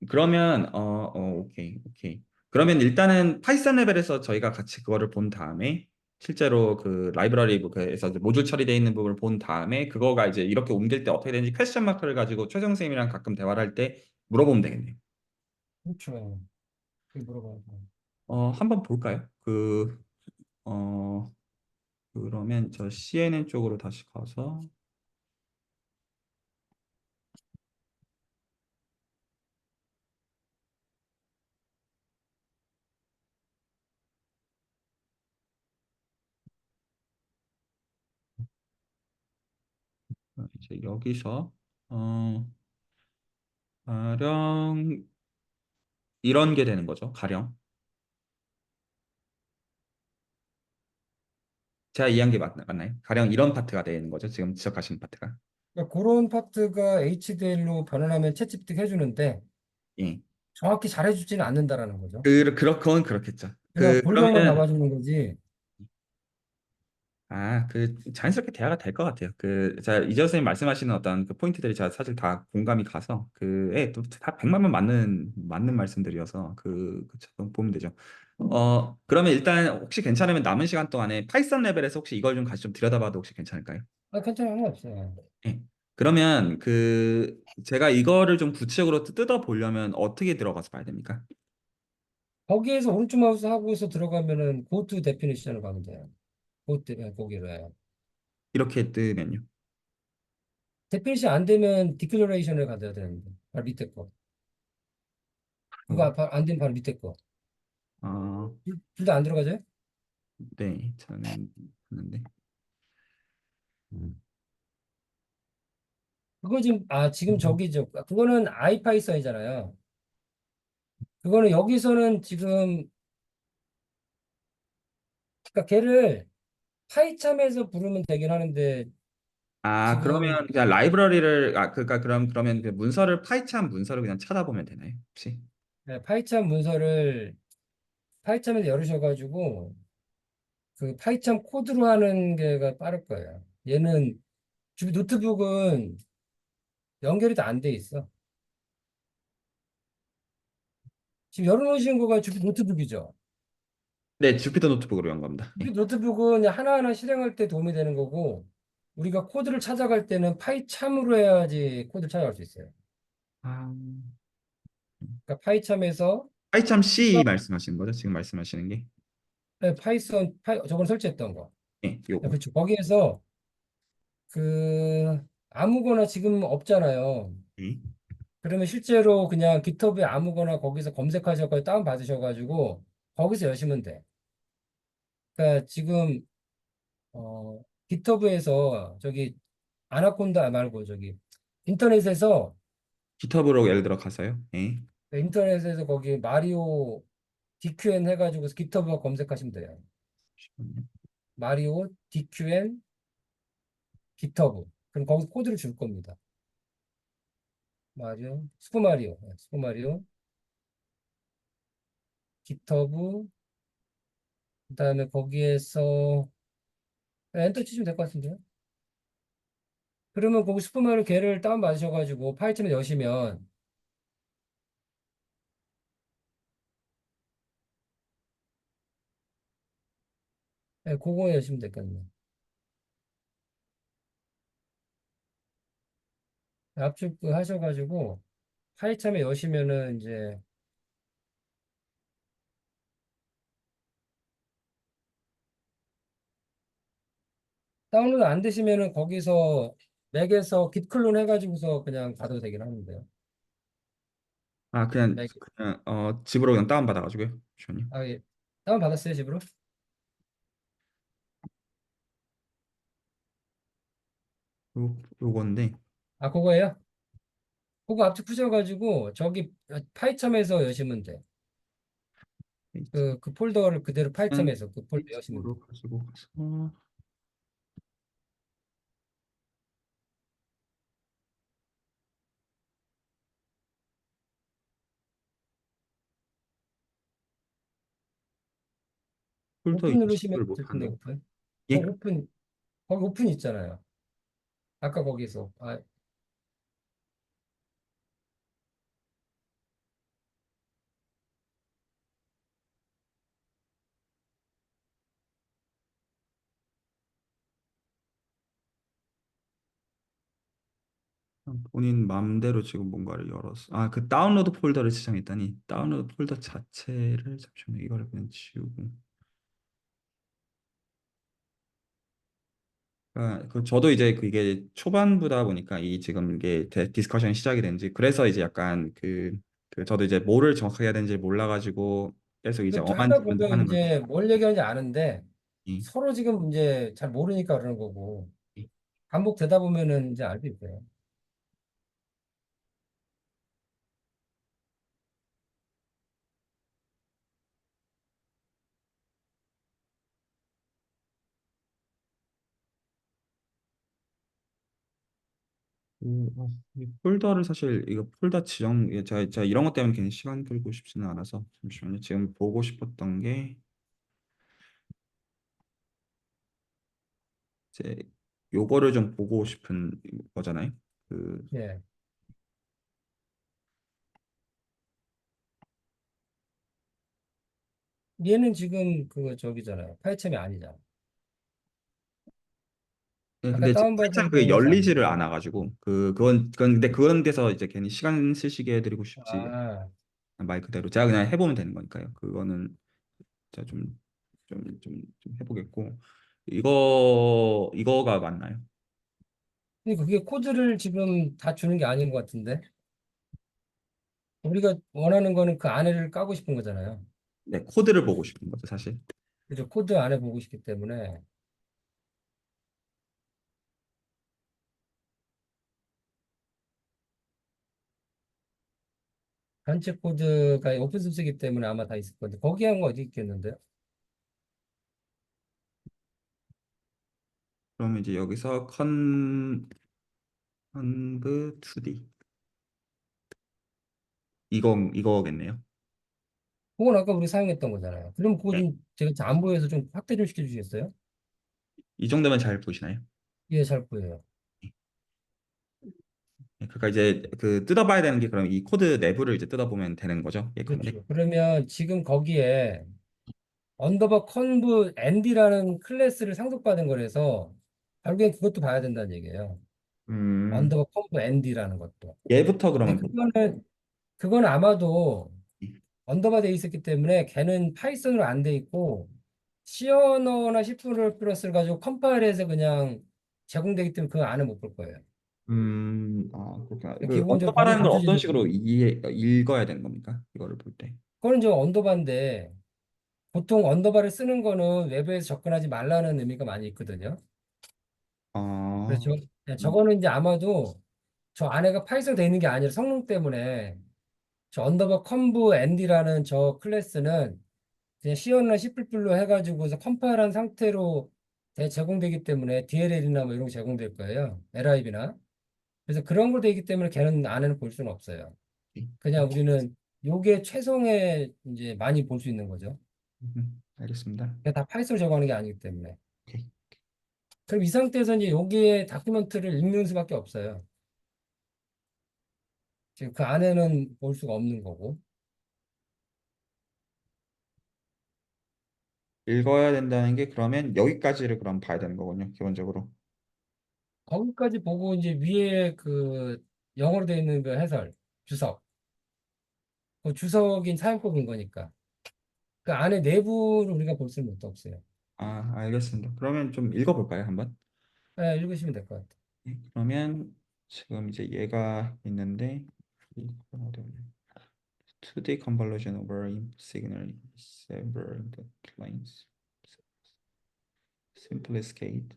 그러면 오케이. 오케이. 그러면 일단은 파이썬 레벨에서 저희가 같이 그거를 본 다음에 실제로 그 라이브러리 에서 모듈 처리되어 있는 부분을 본 다음에 그거가 이제 이렇게 옮길 때 어떻게 되는지 퀘스천 마크를 가지고 최정 선생님이랑 가끔 대화를 할 때 물어보면 되겠네요. 그렇죠. 그게 물어봐요. 한번 볼까요? 어, 그러면 저 CNN 쪽으로 다시 가서 이제 여기서 어, 가령 이런 게 되는 거죠. 가령 제가 이해한 게 맞나요? 가령 이런 파트가 되는 거죠. 지금 지적하신 파트가. 그러니까 그런 파트가 HDL로 변환하면 채집득 해주는데 예. 정확히 잘해주지는 않는다라는 거죠. 그건 그렇겠죠. 그러니까 골반만 그러면 잡아주는 거지. 자연스럽게 대화가 될 것 같아요. 제가 이재 선생님 말씀하시는 어떤 그 포인트들이 제가 사실 다 공감이 가서 또다 100만 번 맞는 말씀들이어서 그쵸, 보면 되죠. 그러면 일단 혹시 괜찮으면 남은 시간 동안에 파이썬 레벨에서 혹시 이걸 좀 같이 좀 들여다봐도 혹시 괜찮을까요? 괜찮아요. 상관없어요. 예. 그러면 제가 이거를 좀 구체적으로 뜯어 보려면 어떻게 들어가서 봐야 됩니까? 거기에서 오른쪽 마우스 하고서 들어가면은 go to definition을 가면 돼요. 거기로 해요. 이렇게 뜨면요. definition 안 되면 declaration을 가져야 되는데 바로 밑에 거. 어, 안 되면 바로 밑에 거. 어, 둘 다 안 들어가져요? 네, 저는 하는데. 그거 지금 저기죠. 그거는 아이파이썬이잖아요. 그거는 여기서는 지금 그러니까 걔를 파이참에서 부르면 되긴 하는데 지금 그러면 그냥 라이브러리를 그러면 그 문서를 파이찬 문서를 그냥 찾아보면 되나요? 혹시? 파이참 문서를 파이참에서 열으셔가지고 그 파이썬 코드로 하는 게가 빠를 거예요. 얘는 주변 노트북은 연결이 다 안 돼 있어. 지금 열어놓으신 거가 주변 노트북이죠. 네, 주피터 노트북으로 연 겁니다. 주변 예. 노트북은 그냥 하나하나 실행할 때 도움이 되는 거고, 우리가 코드를 찾아갈 때는 파이참으로 해야지 코드를 찾아갈 수 있어요. 아, 그러니까 파이참에서 파이참 C 말씀하시는 거죠? 지금 말씀하시는 게? 저번에 설치했던 거. 예, 요거. 그렇죠. 거기에서 그 아무거나 지금 없잖아요. 예. 그러면 실제로 그냥 깃허브에 아무거나 거기서 검색하셔서 다운 받으셔가지고 거기서 여시면 돼. 그러니까 지금 어 깃허브에서 저기 아나콘다 말고 저기 인터넷에서 깃허브로 예를 들어 가서요. 예. 인터넷에서 거기 마리오 DQN 해가지고 깃허브 검색하시면 돼요. 잠시만요. 마리오 DQN 깃허브. 그럼 거기서 코드를 줄 겁니다. 슈퍼마리오, 슈퍼마리오, 깃허브, 그다음에 거기에서 엔터 치시면 될 것 같은데요. 그러면 거기 슈퍼마리오 걔를 다운받으셔가지고 파이썬을 여시면 그거 여시면 될거든요. 압축 그 하셔가지고 파이썬에 여시면은 이제 다운로드 안 되시면은 거기서 맥에서 git 클론 해가지고서 그냥 가도 되긴 하는데요. 아, 그냥 맥, 그냥 집으로 그냥 다운 받아가지고요. 잠시만요. 예. 다운 받았어요, 집으로? 요건데 그거예요? 그거 압축 푸셔가지고 저기 파이첨에서 여시면 돼. 그 폴더를 그대로 일단 파이첨에서 그 폴더 여시면 돼. 집으로 가지고 가서 폴더 오픈 누르시면 인식을 될 텐데, 못하네. 오픈. 예? 오픈, 거기 오픈 있잖아요. 아까 거기서. 본인 마음대로 지금 뭔가를 열었어. 아, 그 다운로드 폴더를 지정했다니. 다운로드 폴더 자체를 잠시만요. 이거를 그냥 지우고. 그 저도 이제 그게 초반부다 보니까 이 지금 이게 디스커션이 시작이 된지 그래서 이제 약간 저도 이제 뭐를 정확하게 해야 되는지 몰라가지고 계속 이제 그 엄한 하다 질문들 보면 하는 거죠. 이제 뭘 얘기하는지 아는데 예, 서로 지금 이제 잘 모르니까 그러는 거고 예. 반복되다 보면은 이제 알게 돼요. 이 폴더를 사실 이거 폴더 지정 제가 이런 것 때문에 괜히 시간 끌고 싶지는 않아서 잠시만요. 지금 보고 싶었던 게 이제 요거를 좀 보고 싶은 거잖아요. 그 예. 얘는 지금 그거 저기잖아요. 파이첨이 아니잖아. 네, 아까 근데 지금 다운받은 팔짱 그게 거에서 안 돼. 열리지를 않아 가지고 그건 근데 그런 데서 이제 괜히 시간 쓰시게 해드리고 싶지 아, 말 그대로 제가 그냥 해보면 되는 거니까요. 그거는 제가 좀 해보겠고 이거가 맞나요? 근데 그게 코드를 지금 다 주는 게 아닌 것 같은데. 우리가 원하는 거는 그 안에를 까고 싶은 거잖아요. 네, 코드를 보고 싶은 거죠, 사실. 그죠? 코드 안에 보고 싶기 때문에 단체 코드가 오픈 소스이기 때문에 아마 다 있을 건데 거기 한 거 어디 있겠는데요? 그러면 이제 여기서 컨브 2D 이거겠네요. 그건 아까 우리 사용했던 거잖아요. 그럼 그거 네. 좀 제가 잘 안 보여서 좀 확대 좀 시켜주시겠어요? 이 정도면 잘 보시나요? 예, 잘 보여요. 네, 그러니까 이제 그 뜯어봐야 되는 게 그럼 이 코드 내부를 이제 뜯어보면 되는 거죠? 예컨대. 그렇죠. 그러면 지금 거기에 언더바 컨브 앤디라는 클래스를 상속받은 거라서 결국엔 그것도 봐야 된다는 얘기예요. 음, 언더바 컨브 앤디라는 것도. 얘부터 근데 그러면 그거는 아마도 언더바 돼 있었기 때문에 걔는 파이썬으로 안 돼 있고 C 언어나 C 플러스를 가지고 컴파일해서 그냥 제공되기 때문에 그 안에 못 볼 거예요. 그렇구나. 그 기본적으로 거기에 언더바라는 걸 붙여져 어떤 있는 식으로 거예요. 읽어야 되는 겁니까? 이거를 볼 때. 그거는 이제 언더바인데 보통 언더바를 쓰는 거는 외부에서 접근하지 말라는 의미가 많이 있거든요. 그래서 아, 음, 저거는 이제 아마도 저 안에가 파이썬 돼 있는 게 아니라 성능 때문에 저 언더바 컨브 앤디라는 저 클래스는 그냥 C나 C++로 해가지고서 컴파일한 상태로 제공되기 때문에 DLL이나 뭐 이런 거 제공될 거예요. LIB나. 그래서 그런 거 되기 때문에 걔는 안에는 볼 수는 없어요. 오케이. 그냥 우리는 요게 최성에 이제 많이 볼 수 있는 거죠. 알겠습니다. 그냥 다 파이썬을 제공하는 게 아니기 때문에. 오케이. 그럼 이 상태에서 이제 여기에 다큐멘트를 읽는 수밖에 없어요. 지금 그 안에는 볼 수가 없는 거고. 읽어야 된다는 게 그러면 여기까지를 그럼 봐야 되는 거군요. 기본적으로. 거기까지 보고 이제 위에 그 영어로 되어 있는 그 해설, 주석. 그 주석인 사용법인 거니까. 그 안에 내부를 우리가 볼 수는 없어요. 알겠습니다. 그러면 좀 읽어볼까요, 한번? 네, 읽으시면 될 것 같아요. 네, 그러면 지금 이제 얘가 있는데 이건 어디 없네. 2D convolution over signal several lines. simplest case.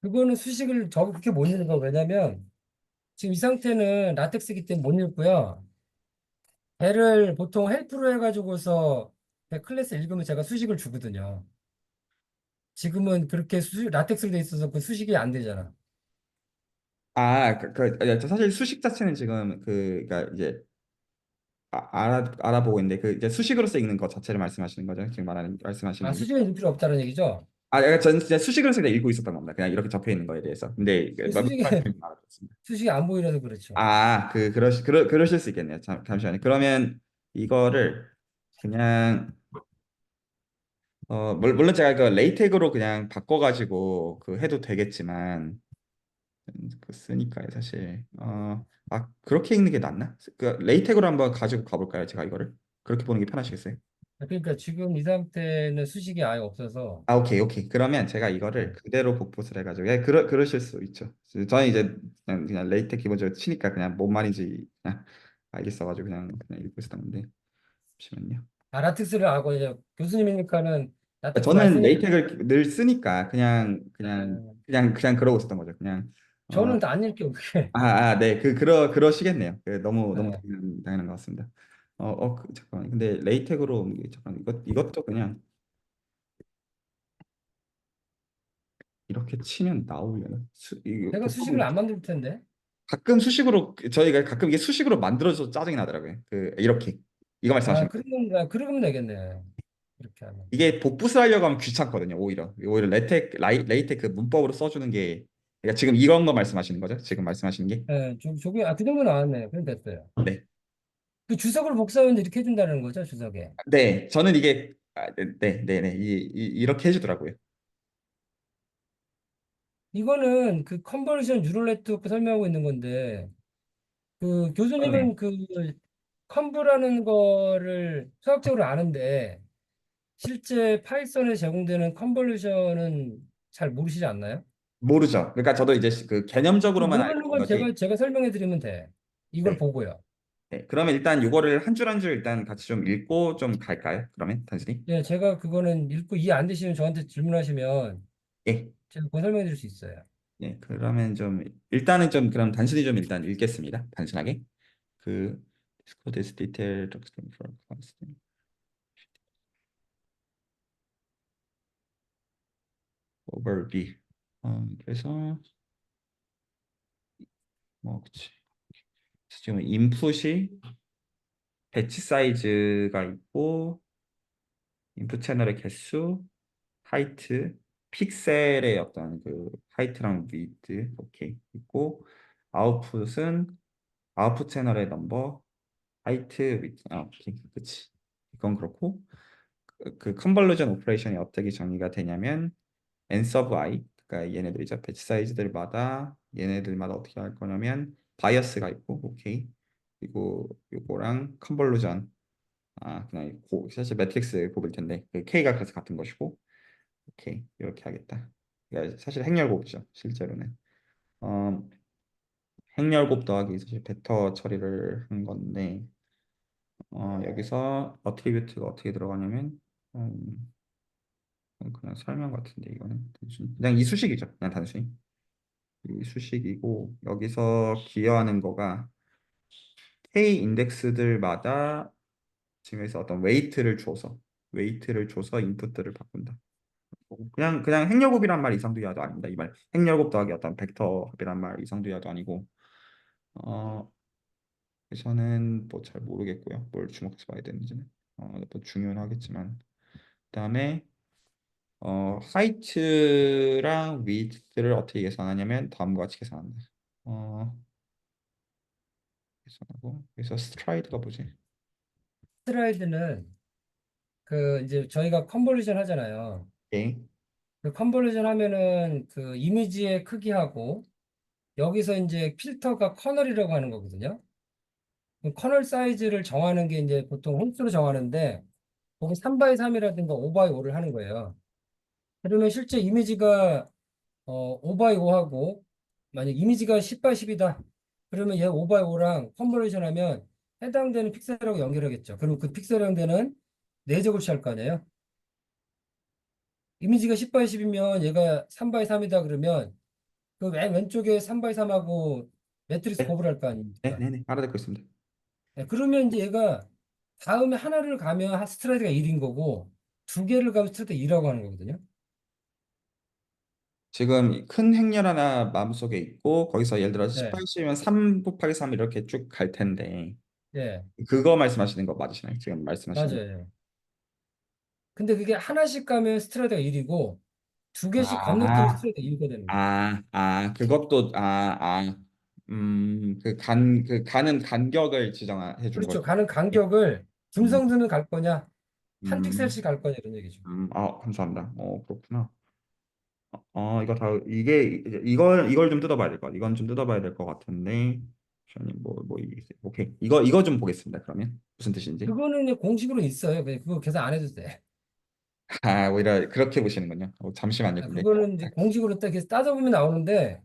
그거는 수식을 저 그렇게 못 읽는 거 왜냐면 지금 이 상태는 라텍스이기 때문에 못 읽고요. 배를 보통 헬프로 해가지고서 배 클래스 읽으면 제가 수식을 주거든요. 지금은 그렇게 라텍스로 돼 있어서 그 수식이 안 되잖아. 사실 수식 자체는 지금 그니까 이제 알아보고 있는데 그 이제 수식으로서 읽는 것 자체를 말씀하시는 거죠? 지금 아, 말씀하시는 게? 수식은 읽을 필요 없다는 얘기죠? 그러니까 전 진짜 수식으로서 그냥 읽고 있었던 겁니다. 그냥 이렇게 적혀 있는 거에 대해서. 근데 그 그 수식이, 말씀하시는 거 알아듣습니다. 수식이 안 보이려서 그렇죠. 그러실 수 있겠네요. 잠시만요. 그러면 이거를 그냥 물론 제가 그 레이텍으로 그냥 바꿔가지고 그 해도 되겠지만 그 쓰니까요, 사실. 그렇게 읽는 게 낫나? 그 레이텍으로 한번 가지고 가볼까요, 제가 이거를? 그렇게 보는 게 편하시겠어요? 그러니까 지금 이 상태는 수식이 아예 없어서, 오케이, 오케이. 그러면 제가 이거를 네. 그대로 복붙을 해가지고, 예, 그러실 수 있죠. 저는 이제 그냥 레이텍 기본적으로 치니까 그냥 뭔 말인지 그냥 알겠어가지고 그냥 읽고 있었던 건데, 잠시만요. 아, 라텍스를 알고 이제 교수님이니까는 라텍스 많이 저는 쓰니까, 레이텍을 늘 쓰니까 어, 그냥 그러고 있었던 거죠. 그냥, 어, 저는 안 읽게 어떻게. 네, 그러시겠네요. 너무 네. 당연한 것 같습니다. 잠깐만. 근데 레이텍으로 잠깐 이것도 그냥 이렇게 치면 나오려나? 이거 제가 수식을 보통 안 만들 텐데. 가끔 수식으로 저희가 가끔 이게 수식으로 만들어서 짜증이 나더라고요. 이렇게 이거 아, 말씀하시는 거. 그러면 되겠네. 그렇게 하면. 이게 복붙을 하려고 하면 귀찮거든요. 오히려 레이텍 그 문법으로 써주는 게 그러니까 지금 이런 거 말씀하시는 거죠? 지금 말씀하시는 게? 네, 그 정도 나왔네. 그럼 됐어요. 네. 그 주석을 복사하면 이렇게 해준다는 거죠, 주석에. 네, 저는 이게 네. 이렇게 해주더라고요. 이거는 그 컨버전 뉴럴 네트워크 설명하고 있는 건데, 그 그렇네요. 교수님은 그 컨브라는 거를 수학적으로 아는데, 실제 파이썬에 제공되는 컨볼루션은 잘 모르시지 않나요? 모르죠. 그러니까 저도 이제 그 개념적으로만 알고 모르는 있는 건 거지. 제가 설명해 드리면 돼. 이걸 네. 보고요. 네. 그러면 일단 이거를 한 줄 한 줄 일단 같이 좀 읽고 좀 갈까요? 그러면 단순히. 예, 제가 그거는 읽고 이해 안 되시면 저한테 질문하시면 예. 제가 그거 설명해 드릴 수 있어요. 네. 그러면 좀 일단은 좀 그럼 단순히 좀 일단 읽겠습니다. 단순하게. 그 Discord is detailed for class overview. 그래서 뭐 그치. 지금 인풋이 배치 사이즈가 있고 인풋 채널의 개수, 하이트, 픽셀의 어떤 그 하이트랑 위드 오케이 있고 아웃풋은 아웃풋 채널의 넘버, 하이트, 위드 오케이 그치. 이건 그렇고 그 컨벌루전 오퍼레이션이 어떻게 정의가 되냐면 n sub i 그러니까 얘네들 이제 배치 사이즈들마다 얘네들마다 어떻게 할 거냐면 바이어스가 있고 오케이 그리고 요거랑 컨볼루전 그냥 사실 매트릭스 곱일 텐데 그 k가 그래서 같은 것이고 오케이 이렇게 하겠다. 그러니까 사실 행렬곱이죠 실제로는 어, 행렬곱 더하기 사실 벡터 처리를 한 건데 여기서 어트리뷰트가 어떻게 들어가냐면 그냥 설명 같은데 이거는 그냥 이 수식이죠 그냥 단순히 이 수식이고 여기서 기여하는 거가 K 인덱스들마다 지금에서 어떤 웨이트를 줘서 인풋들을 바꾼다. 그냥 행렬곱이란 말 이상도야도 아닙니다. 이 말 행렬곱 더하기 어떤 벡터합이란 말 이상도야도 아니고 어 저는 뭐 잘 모르겠고요. 뭘 주목해서 봐야 되는지는 뭐 중요는 하겠지만 그다음에 하이트랑 위드를 어떻게 계산하냐면 다음과 같이 계산한다. 어 계산하고 그래서 스트라이드가 뭐지? 스트라이드는 그 이제 저희가 컨볼루션 하잖아요. 오케이. 그 컨볼루션 하면은 그 이미지의 크기하고 여기서 이제 필터가 커널이라고 하는 거거든요. 그 커널 사이즈를 정하는 게 이제 보통 홀수로 정하는데 거기 3 x 3이라든가 5 x 5를 하는 거예요. 그러면 실제 이미지가 5 x 5하고 만약 이미지가 10 x 10이다. 그러면 얘 5 x 5랑 컨버레이션 하면 해당되는 픽셀하고 연결하겠죠. 그럼 그 픽셀에 해당되는 내적을 취할 거 아니에요. 이미지가 10 x 10이면 얘가 3 x 3이다 그러면 그 맨 왼쪽에 3 x 3하고 매트리스 네, 곱을 할 거 네, 아닙니까? 네, 네. 알아듣고 있습니다. 네, 그러면 이제 얘가 다음에 하나를 가면 스트라이드가 1인 거고 두 개를 가면 스트라이드가 2라고 하는 거거든요. 지금 큰 행렬 하나 마음속에 있고 거기서 예를 들어 네, 18시면 3 곱하기 3 이렇게 쭉 갈 텐데 네, 그거 말씀하시는 거 맞으시나요? 지금 말씀하시는 맞아요. 근데 그게 하나씩 가면 스트라이드가 1이고 두 개씩 건너뛰면 아, 스트레이트가 1가 되는 거예요. 그것도 그 가는 간격을 지정해 준 그렇죠. 거죠. 가는 네. 간격을 음, 김성준은 갈 거냐, 한 음, 픽셀씩 갈 거냐 이런 얘기죠. 감사합니다. 그렇구나. 이거 다 이걸 좀 뜯어봐야 될 것 같아. 이건 좀 뜯어봐야 될 것 같은데. 잠시만요. 뭐 이게 있어요. 오케이. 이거 좀 보겠습니다. 그러면 무슨 뜻인지. 그거는 이제 공식으로 있어요. 그냥 그거 계산 안 해도 돼. 오히려 그렇게 보시는군요. 잠시만요. 근데 그거는 이제 공식으로 딱 이렇게 따져보면 나오는데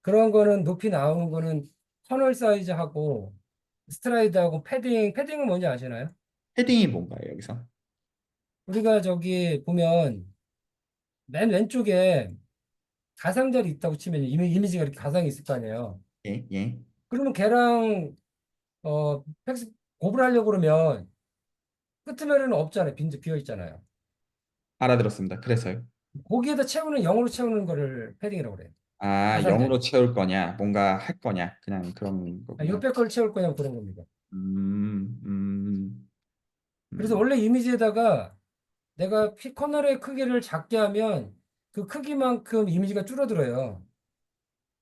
그런 거는 높이 나오는 거는 터널 사이즈하고 스트라이드하고 패딩은 뭔지 아시나요? 헤딩이 뭔가요, 여기서? 우리가 저기 보면 맨 왼쪽에 가상자리 있다고 치면 이미지가 이렇게 가상이 있을 거 아니에요. 예, 예. 그러면 걔랑 팩스 곱을 하려고 그러면 끝면에는 없잖아요. 빈 비어 있잖아요. 알아들었습니다. 그래서요. 거기에다 채우는 영어로 채우는 거를 패딩이라고 그래요. 0으로 가상자리. 채울 거냐, 뭔가 할 거냐, 그냥 그런 거구나. 옆에 걸 채울 거냐 그런 겁니다. 음, 음, 그래서 음. 원래 이미지에다가 내가 커널의 크기를 작게 하면 그 크기만큼 이미지가 줄어들어요.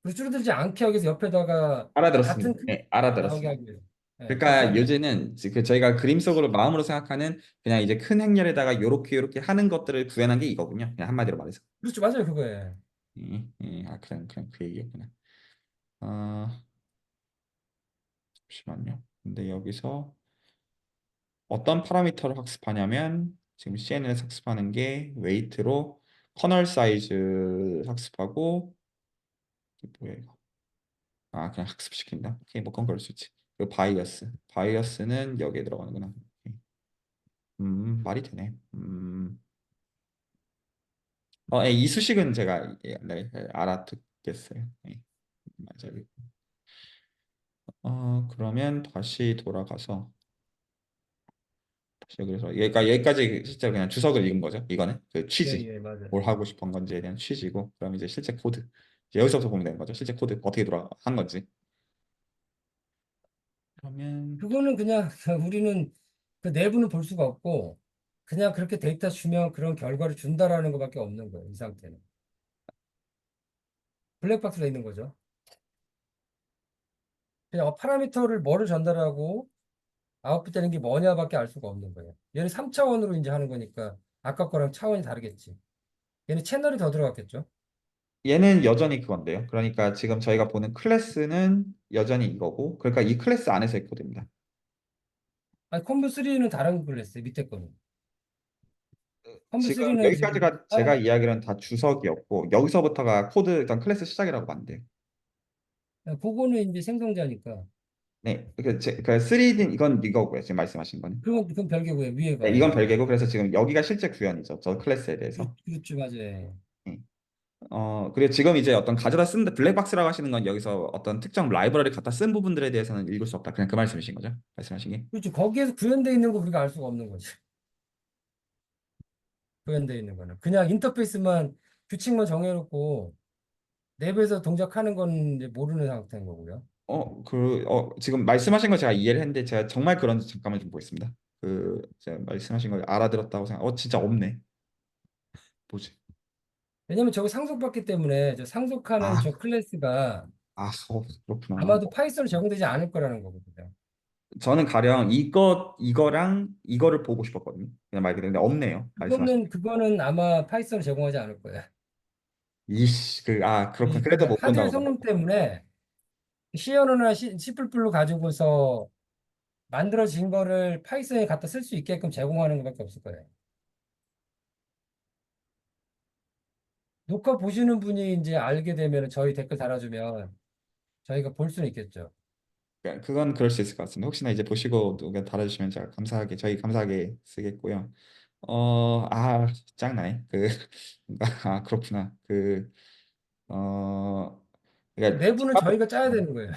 그래서 줄어들지 않게 하기 위해서 옆에다가 같은 알아들었습니다. 크기 네, 나오게 알아들었습니다. 하기 위해서. 네, 그렇게 그러니까 하는 거예요. 요즘은 저희가 그림 속으로 마음으로 생각하는 그냥 이제 큰 행렬에다가 요렇게 하는 것들을 구현한 게 이거군요. 그냥 한마디로 말해서. 그렇죠. 맞아요. 그거예요. 그냥 그 얘기였구나. 아, 잠시만요. 근데 여기서 어떤 파라미터를 학습하냐면 지금 CNN에서 학습하는 게 웨이트로 커널 사이즈 학습하고 이게 뭐야 이거? 그냥 학습시킨다. 오케이 뭐 그런 걸 수 있지. 그리고 바이어스는 여기에 들어가는구나. 오케이. 말이 되네. 이 수식은 제가 네, 알아듣겠어요. 네, 맞아요. 그러면 다시 돌아가서 다시 여기서 여기까지 실제 그냥 주석을 읽은 거죠. 이거는 그 예, 취지. 예, 맞아요. 뭘 예. 하고 싶은 건지에 대한 취지고, 그럼 이제 실제 코드. 이제 여기서부터 보면 되는 거죠. 실제 코드 어떻게 돌아간 건지. 그러면 그거는 그냥 우리는 그 내부는 볼 수가 없고 그냥 그렇게 데이터 주면 그런 결과를 준다라는 것밖에 없는 거예요. 이 상태는. 블랙박스로 있는 거죠. 그냥 파라미터를 뭐를 전달하고 아웃풋되는 게 뭐냐밖에 알 수가 없는 거예요. 얘는 3차원으로 이제 하는 거니까 아까 거랑 차원이 다르겠지. 얘는 채널이 더 들어갔겠죠. 얘는 여전히 그건데요. 그러니까 지금 저희가 보는 클래스는 여전히 이거고, 그러니까 이 클래스 안에서의 코드입니다. 아니, 컴브3는 다른 클래스 밑에 거는. 지금 컴브3는 지금 여기까지가 제가 다른 이야기한 다 주석이었고, 여기서부터가 코드 일단 클래스 시작이라고 보면 돼요. 그거는 이제 생성자니까. 네, 그 3D 이건 이거고요. 지금 말씀하신 거는. 그건 별개고요. 네, 위에가. 이건 예. 별개고, 그래서 지금 여기가 실제 구현이죠. 저 클래스에 대해서. 그렇죠, 맞아요. 네. 그리고 지금 이제 어떤 가져다 쓴 블랙박스라고 하시는 건 여기서 어떤 특정 라이브러리 갖다 쓴 부분들에 대해서는 읽을 수 없다. 그냥 그 말씀이신 거죠? 말씀하신 게? 그렇죠. 거기에서 구현되어 있는 거 우리가 알 수가 없는 거지. 구현되어 있는 거는. 그냥 인터페이스만 규칙만 정해놓고 내부에서 동작하는 건 이제 모르는 상태인 거고요. 지금 말씀하신 거 제가 이해를 했는데 제가 정말 그런지 잠깐만 좀 보겠습니다. 제가 말씀하신 걸 알아들었다고 진짜 없네. 뭐지? 왜냐면 저거 상속받기 때문에 저 상속하는 아, 저 클래스가 그렇구나. 아마도 파이썬으로 적용되지 않을 거라는 거거든요. 저는 가령 이거랑 이거를 보고 싶었거든요. 그냥 말 그대로. 근데 없네요. 말씀하신. 그거는 아마 파이썬을 제공하지 않을 거예요. 그렇군. 그래도 그러니까 못 하드웨어 본다고 그러네. 성능 때문에 C 언어나 C++로 가지고서 만들어진 거를 파이썬에 갖다 쓸 수 있게끔 제공하는 것밖에 없을 거예요. 녹화 보시는 분이 이제 알게 되면 저희 댓글 달아주면 저희가 볼 수는 있겠죠. 그건 그럴 수 있을 것 같습니다. 혹시나 이제 보시고 누가 달아주시면 제가 저희 감사하게 쓰겠고요. 짱나네. 그렇구나. 어, 그러니까 내부는 저희가 짜야 되는 거예요.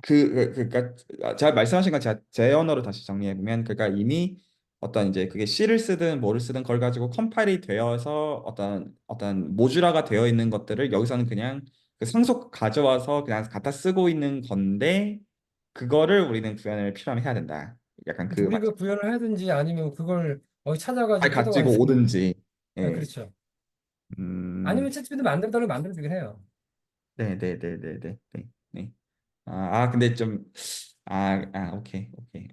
그러니까 제가 말씀하신 건 제가 제 언어로 다시 정리해 보면, 그러니까 이미 어떤 이제 그게 C를 쓰든 뭐를 쓰든 그걸 가지고 컴파일이 되어서 어떤 모듈화가 되어 있는 것들을 여기서는 그냥 그 상속 가져와서 그냥 갖다 쓰고 있는 건데, 그거를 우리는 구현을 필요하면 해야 된다. 약간 그 우리가 구현을 하든지 아니면 그걸 어디 말 찾아가지고 가지고 뜯어와야지. 오든지. 네, 예. 그렇죠. 음. 아니면 챗GPT 만들어달라고 만들어주긴 해요. 네네네네네. 네. 네. 근데 좀 오케이 오케이.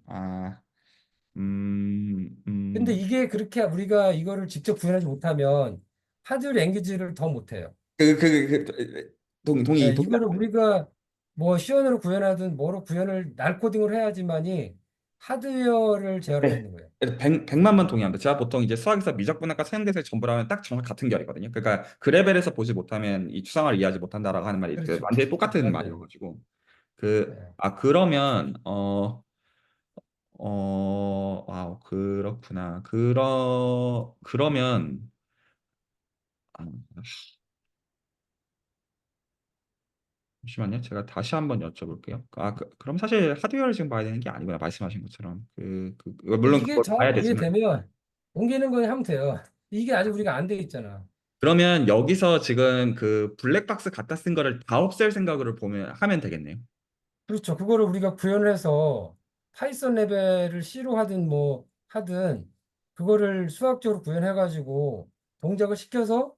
근데 이게 그렇게 우리가 이거를 직접 구현하지 못하면 하드웨어 랭귀지를 더 못해요. 동의 네, 동의. 이거를 우리가 뭐 시연으로 구현하든 뭐로 구현을 날 코딩을 해야지만이 하드웨어를 제어할 수 네. 있는 거예요. 100만 번 동의합니다. 제가 보통 이제 수학에서 미적분학과 사용대상의 전부라면 딱 정말 같은 결이거든요. 그러니까 그 레벨에서 보지 못하면 이 추상화를 이해하지 못한다라고 하는 말이 그렇죠. 완전히 똑같은 맞아요. 말이어가지고. 네. 그러면 그렇구나. 그러면 아, 잠시만요. 제가 다시 한번 여쭤볼게요. 그럼 사실 하드웨어를 지금 봐야 되는 게 아니구나. 말씀하신 것처럼. 물론 이게 그걸 봐야 정확히 되지만. 이해되면 옮기는 거 하면 돼요. 이게 아직 우리가 안 돼 있잖아. 그러면 여기서 지금 그 블랙박스 갖다 쓴 거를 다 없앨 생각으로 하면 되겠네요. 그렇죠. 그거를 우리가 구현을 해서 파이썬 레벨을 C로 하든 뭐 하든 그거를 수학적으로 구현해가지고 동작을 시켜서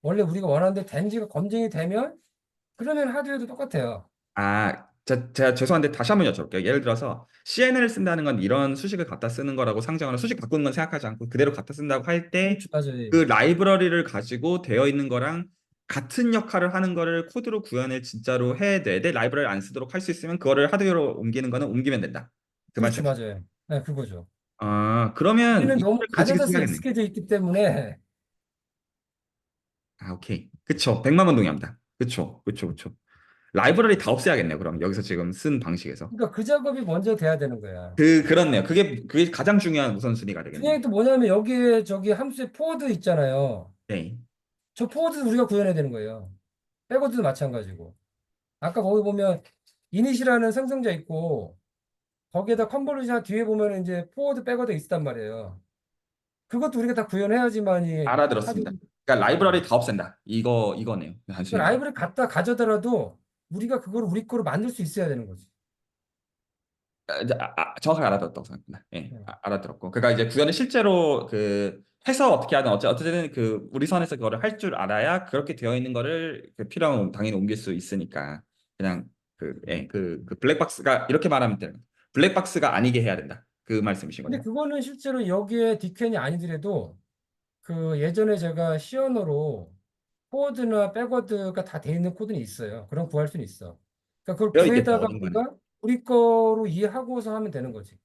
원래 우리가 원하는 데 된지가 검증이 되면 그러면 하드웨어도 똑같아요. 제가 죄송한데 다시 한번 여쭤볼게요. 예를 들어서 CNN을 쓴다는 건 이런 수식을 갖다 쓰는 거라고 상정하는, 수식 바꾸는 건 생각하지 않고 그대로 갖다 쓴다고 할 때 그렇죠. 맞아요. 그 예. 라이브러리를 가지고 되어 있는 거랑 같은 역할을 하는 거를 코드로 구현을 진짜로 해야 돼. 내 라이브러리 안 쓰도록 할 수 있으면 그거를 하드웨어로 옮기는 거는 옮기면 된다. 그 그렇죠. 말씀이시죠? 맞아요. 네, 그거죠. 그러면 우리는 너무 이거를 가지고 가져다 서 써야겠네요. 익숙해져 있기 때문에 오케이. 그쵸. 100만 번 동의합니다. 그쵸. 그쵸. 그쵸. 라이브러리 다 없애야겠네요. 그럼 여기서 지금 쓴 방식에서. 그러니까 그 작업이 먼저 돼야 되는 거야. 그렇네요. 그게 가장 중요한 우선순위가 되겠네요. 중요한 게 또 뭐냐면 여기에 저기 함수에 포워드 있잖아요. 네. 저 포워드도 우리가 구현해야 되는 거예요. 백워드도 마찬가지고. 아까 거기 보면 이닛이라는 생성자 있고 거기에다 컨버루션 뒤에 보면 이제 포워드 백워드 있단 말이에요. 그것도 우리가 다 구현해야지만이 하드. 알아들었습니다. 그러니까 라이브러리 어. 다 없앤다. 이거네요. 그 단순히 말하면. 라이브를 갖다 가져더라도 우리가 그걸 우리 거로 만들 수 있어야 되는 거지. 정확하게 알아들었다고 생각합니다. 예, 네. 알아들었고. 그러니까 이제 구현을 실제로 그 해서 어떻게 하든 어쨌든 그 우리 선에서 그거를 할 줄 알아야 그렇게 되어 있는 거를 그 필요하면 당연히 옮길 수 있으니까 그냥 그 블랙박스가 이렇게 말하면 돼요. 블랙박스가 아니게 해야 된다. 그 말씀이신 근데 거죠? 그거는 실제로 여기에 디캔이 아니더라도 그 예전에 제가 시언어로 포워드나 백워드가 다 돼 있는 코드는 있어요. 그럼 구할 수는 있어. 그러니까 그걸 되어 있겠죠, 구해다가 어딘가는. 우리가 우리 거로 이해하고서 하면 되는 거지.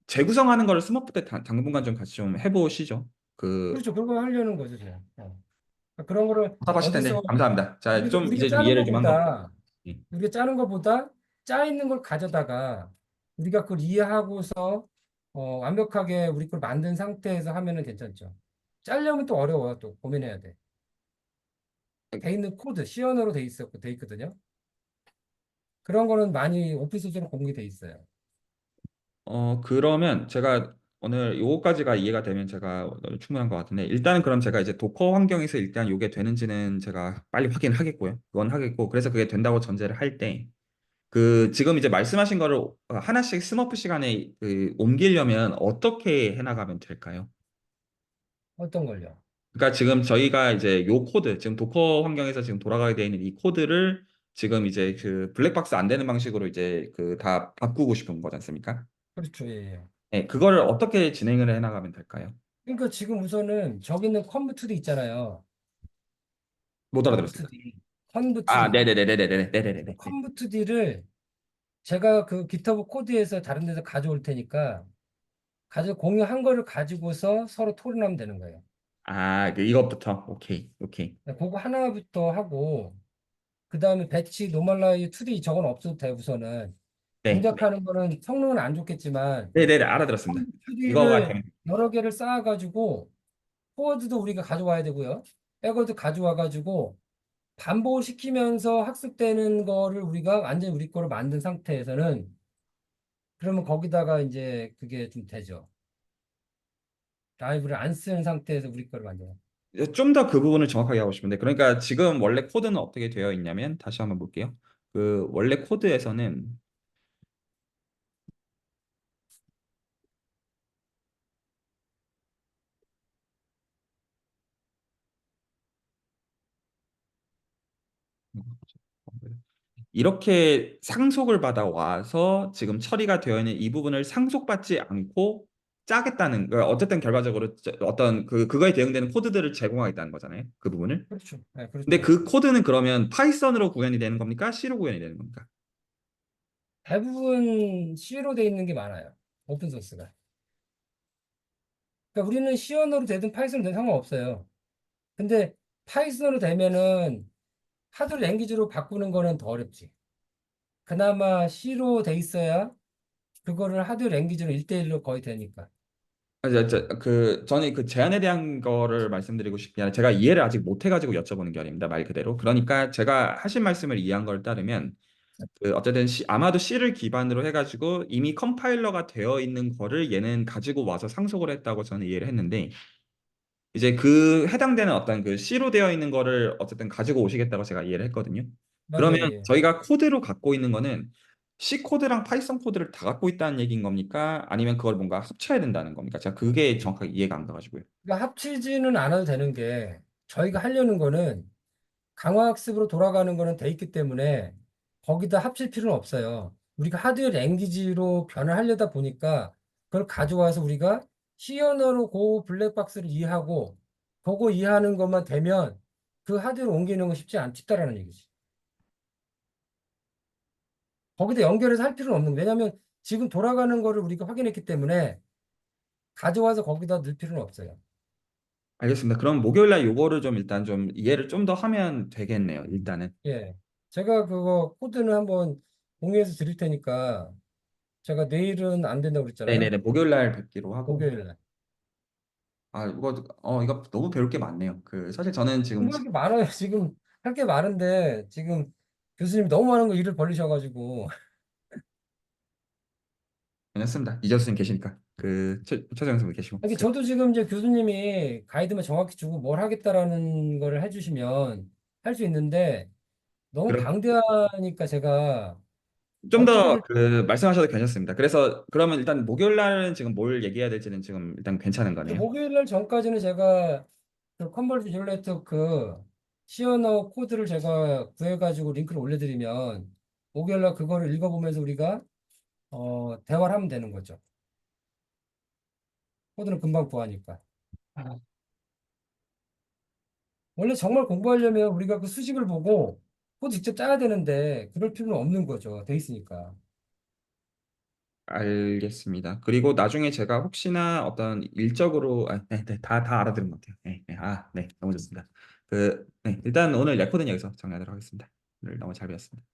재구성하는 거를 스머프 때 당분간 좀 같이 좀 해보시죠. 그 그렇죠. 그걸 하려는 거죠, 제가. 그러니까 그런 거를 답답하실 텐데 어디서 감사합니다. 자, 우리가, 좀 우리가 이제 좀 짜는 이해를 좀 한 것 같아요. 것보다 예. 우리가 짜는 것보다 짜 있는 걸 가져다가 우리가 그걸 이해하고서 완벽하게 우리 걸 만든 상태에서 하면은 괜찮죠. 짜려면 또 어려워요. 또 고민해야 돼. 돼 있는 코드, C 언어로 돼 있거든요. 그런 거는 많이 오픈소스로 공개돼 있어요. 그러면 제가 오늘 요거까지가 이해가 되면 제가 충분한 것 같은데 일단은 그럼 제가 이제 도커 환경에서 일단 요게 되는지는 제가 빨리 확인을 하겠고요. 그건 하겠고 그래서 그게 된다고 전제를 할 때 그 지금 이제 말씀하신 거를 하나씩 스머프 시간에 그 옮기려면 어떻게 해나가면 될까요? 어떤 걸요? 그러니까 지금 저희가 이제 요 코드 지금 도커 환경에서 지금 돌아가게 되어 있는 이 코드를 지금 이제 그 블랙박스 안 되는 방식으로 이제 그 다 바꾸고 싶은 거지 않습니까? 그렇죠. 예, 예. 네, 그거를 어떻게 진행을 해나가면 될까요? 그러니까 지금 우선은 저기 있는 컨브2D 있잖아요. 못 알아들었습니다. 컨브2D. 아, 컨브2D. 네네네네네네네. 네네네. 네. 컨브2D를 제가 그 GitHub 코드에서 다른 데서 가져올 테니까 공유한 거를 가지고서 서로 토론하면 되는 거예요. 아, 이것부터. 오케이, 오케이. 네, 그거 하나부터 하고 그 다음에 배치 노멀라이 2D 저건 없어도 돼 우선은. 네, 네. 동작하는 거는 성능은 안 좋겠지만 네네네, 알아들었습니다. 이거가 2D를 되면, 여러 개를 쌓아가지고 포워드도 우리가 가져와야 되고요. 백워드 가져와가지고 반복시키면서 학습되는 거를 우리가 완전히 우리 거로 만든 상태에서는 그러면 거기다가 이제 그게 좀 되죠. 라이브를 안 쓰는 상태에서 우리 거를 만들어. 좀 더 그 부분을 정확하게 하고 싶은데, 그러니까 지금 원래 코드는 어떻게 되어 있냐면, 다시 한번 볼게요. 그 원래 코드에서는, 이렇게 상속을 받아 와서 지금 처리가 되어 있는 이 부분을 상속받지 않고 짜겠다는, 그러니까 어쨌든 결과적으로 어떤 그거에 대응되는 코드들을 제공하겠다는 거잖아요. 그 부분을. 그렇죠. 네, 근데 그렇죠. 그 코드는 그러면 파이썬으로 구현이 되는 겁니까? C로 구현이 되는 겁니까? 대부분 C로 돼 있는 게 많아요. 오픈 소스가. 그러니까 우리는 C 언어로 되든 파이썬으로 되든 상관없어요. 근데 파이썬으로 되면은 하드 랭귀지로 바꾸는 거는 더 어렵지. 그나마 C로 돼 있어야 그거를 하드 랭귀지로 1대1로 거의 되니까. 저는 그 제안에 대한 거를 말씀드리고 싶은 게 아니라 제가 이해를 아직 못 해가지고 여쭤보는 게 아닙니다. 말 그대로. 그러니까 제가 하신 말씀을 이해한 걸 따르면 그 어쨌든 아마도 C를 기반으로 해가지고 이미 컴파일러가 되어 있는 거를 얘는 가지고 와서 상속을 했다고 저는 이해를 했는데 이제 그 해당되는 어떤 그 C로 되어 있는 거를 어쨌든 가지고 오시겠다고 제가 이해를 했거든요. 맞아요. 그러면 예. 저희가 코드로 갖고 있는 거는 C 코드랑 파이썬 코드를 다 갖고 있다는 얘기인 겁니까? 아니면 그걸 뭔가 합쳐야 된다는 겁니까? 제가 그게 정확하게 이해가 안 가가지고요. 그러니까 합치지는 않아도 되는 게 저희가 하려는 거는 강화학습으로 돌아가는 거는 돼 있기 때문에 거기다 합칠 필요는 없어요. 우리가 하드웨어 랭귀지로 변화하려다 보니까 그걸 가져와서 우리가 C 언어로 그 블랙박스를 이해하고 그거 이해하는 것만 되면 그 하드웨어로 옮기는 건 쉽다라는 얘기지. 거기다 연결해서 할 필요는 없는 거예요. 왜냐하면 지금 돌아가는 거를 우리가 확인했기 때문에 가져와서 거기다 넣을 필요는 없어요. 알겠습니다. 그럼 목요일 날 요거를 좀 일단 좀 이해를 좀 더 하면 되겠네요. 일단은. 예. 제가 그거 코드는 한번 공유해서 드릴 테니까 제가 내일은 안 된다고 그랬잖아요. 네네네. 목요일 날 뵙기로 하고. 목요일 날. 아, 이거 너무 배울 게 많네요. 그, 사실 저는 지금, 뭐 이렇게 많아요. 지금 할 게 많은데 지금 교수님 너무 많은 거 일을 벌리셔가지고. 괜찮습니다. 이재 교수님 계시니까 그 최정 선생님 계시고. 이게 저도 지금 이제 교수님이 가이드만 정확히 주고 뭘 하겠다라는 거를 해주시면 할 수 있는데 너무 방대하니까 제가 좀 어떻게 더 될지. 그 말씀하셔도 괜찮습니다. 그래서 그러면 일단 목요일 날은 지금 뭘 얘기해야 될지는 지금 일단 괜찮은 거네요. 목요일 날 전까지는 제가 그 컨버트 제너레이터 그 시어너 코드를 제가 구해가지고 링크를 올려드리면 목요일 날 그거를 읽어보면서 우리가 대화를 하면 되는 거죠. 코드는 금방 구하니까. 원래 정말 공부하려면 우리가 그 수식을 보고 코드 직접 짜야 되는데 그럴 필요는 없는 거죠. 돼 있으니까. 알겠습니다. 그리고 나중에 제가 혹시나 어떤 일적으로 다 알아들은 것 같아요. 네, 너무 좋습니다. 네, 일단 오늘 레코드는 여기서 정리하도록 하겠습니다. 오늘 너무 잘 배웠습니다.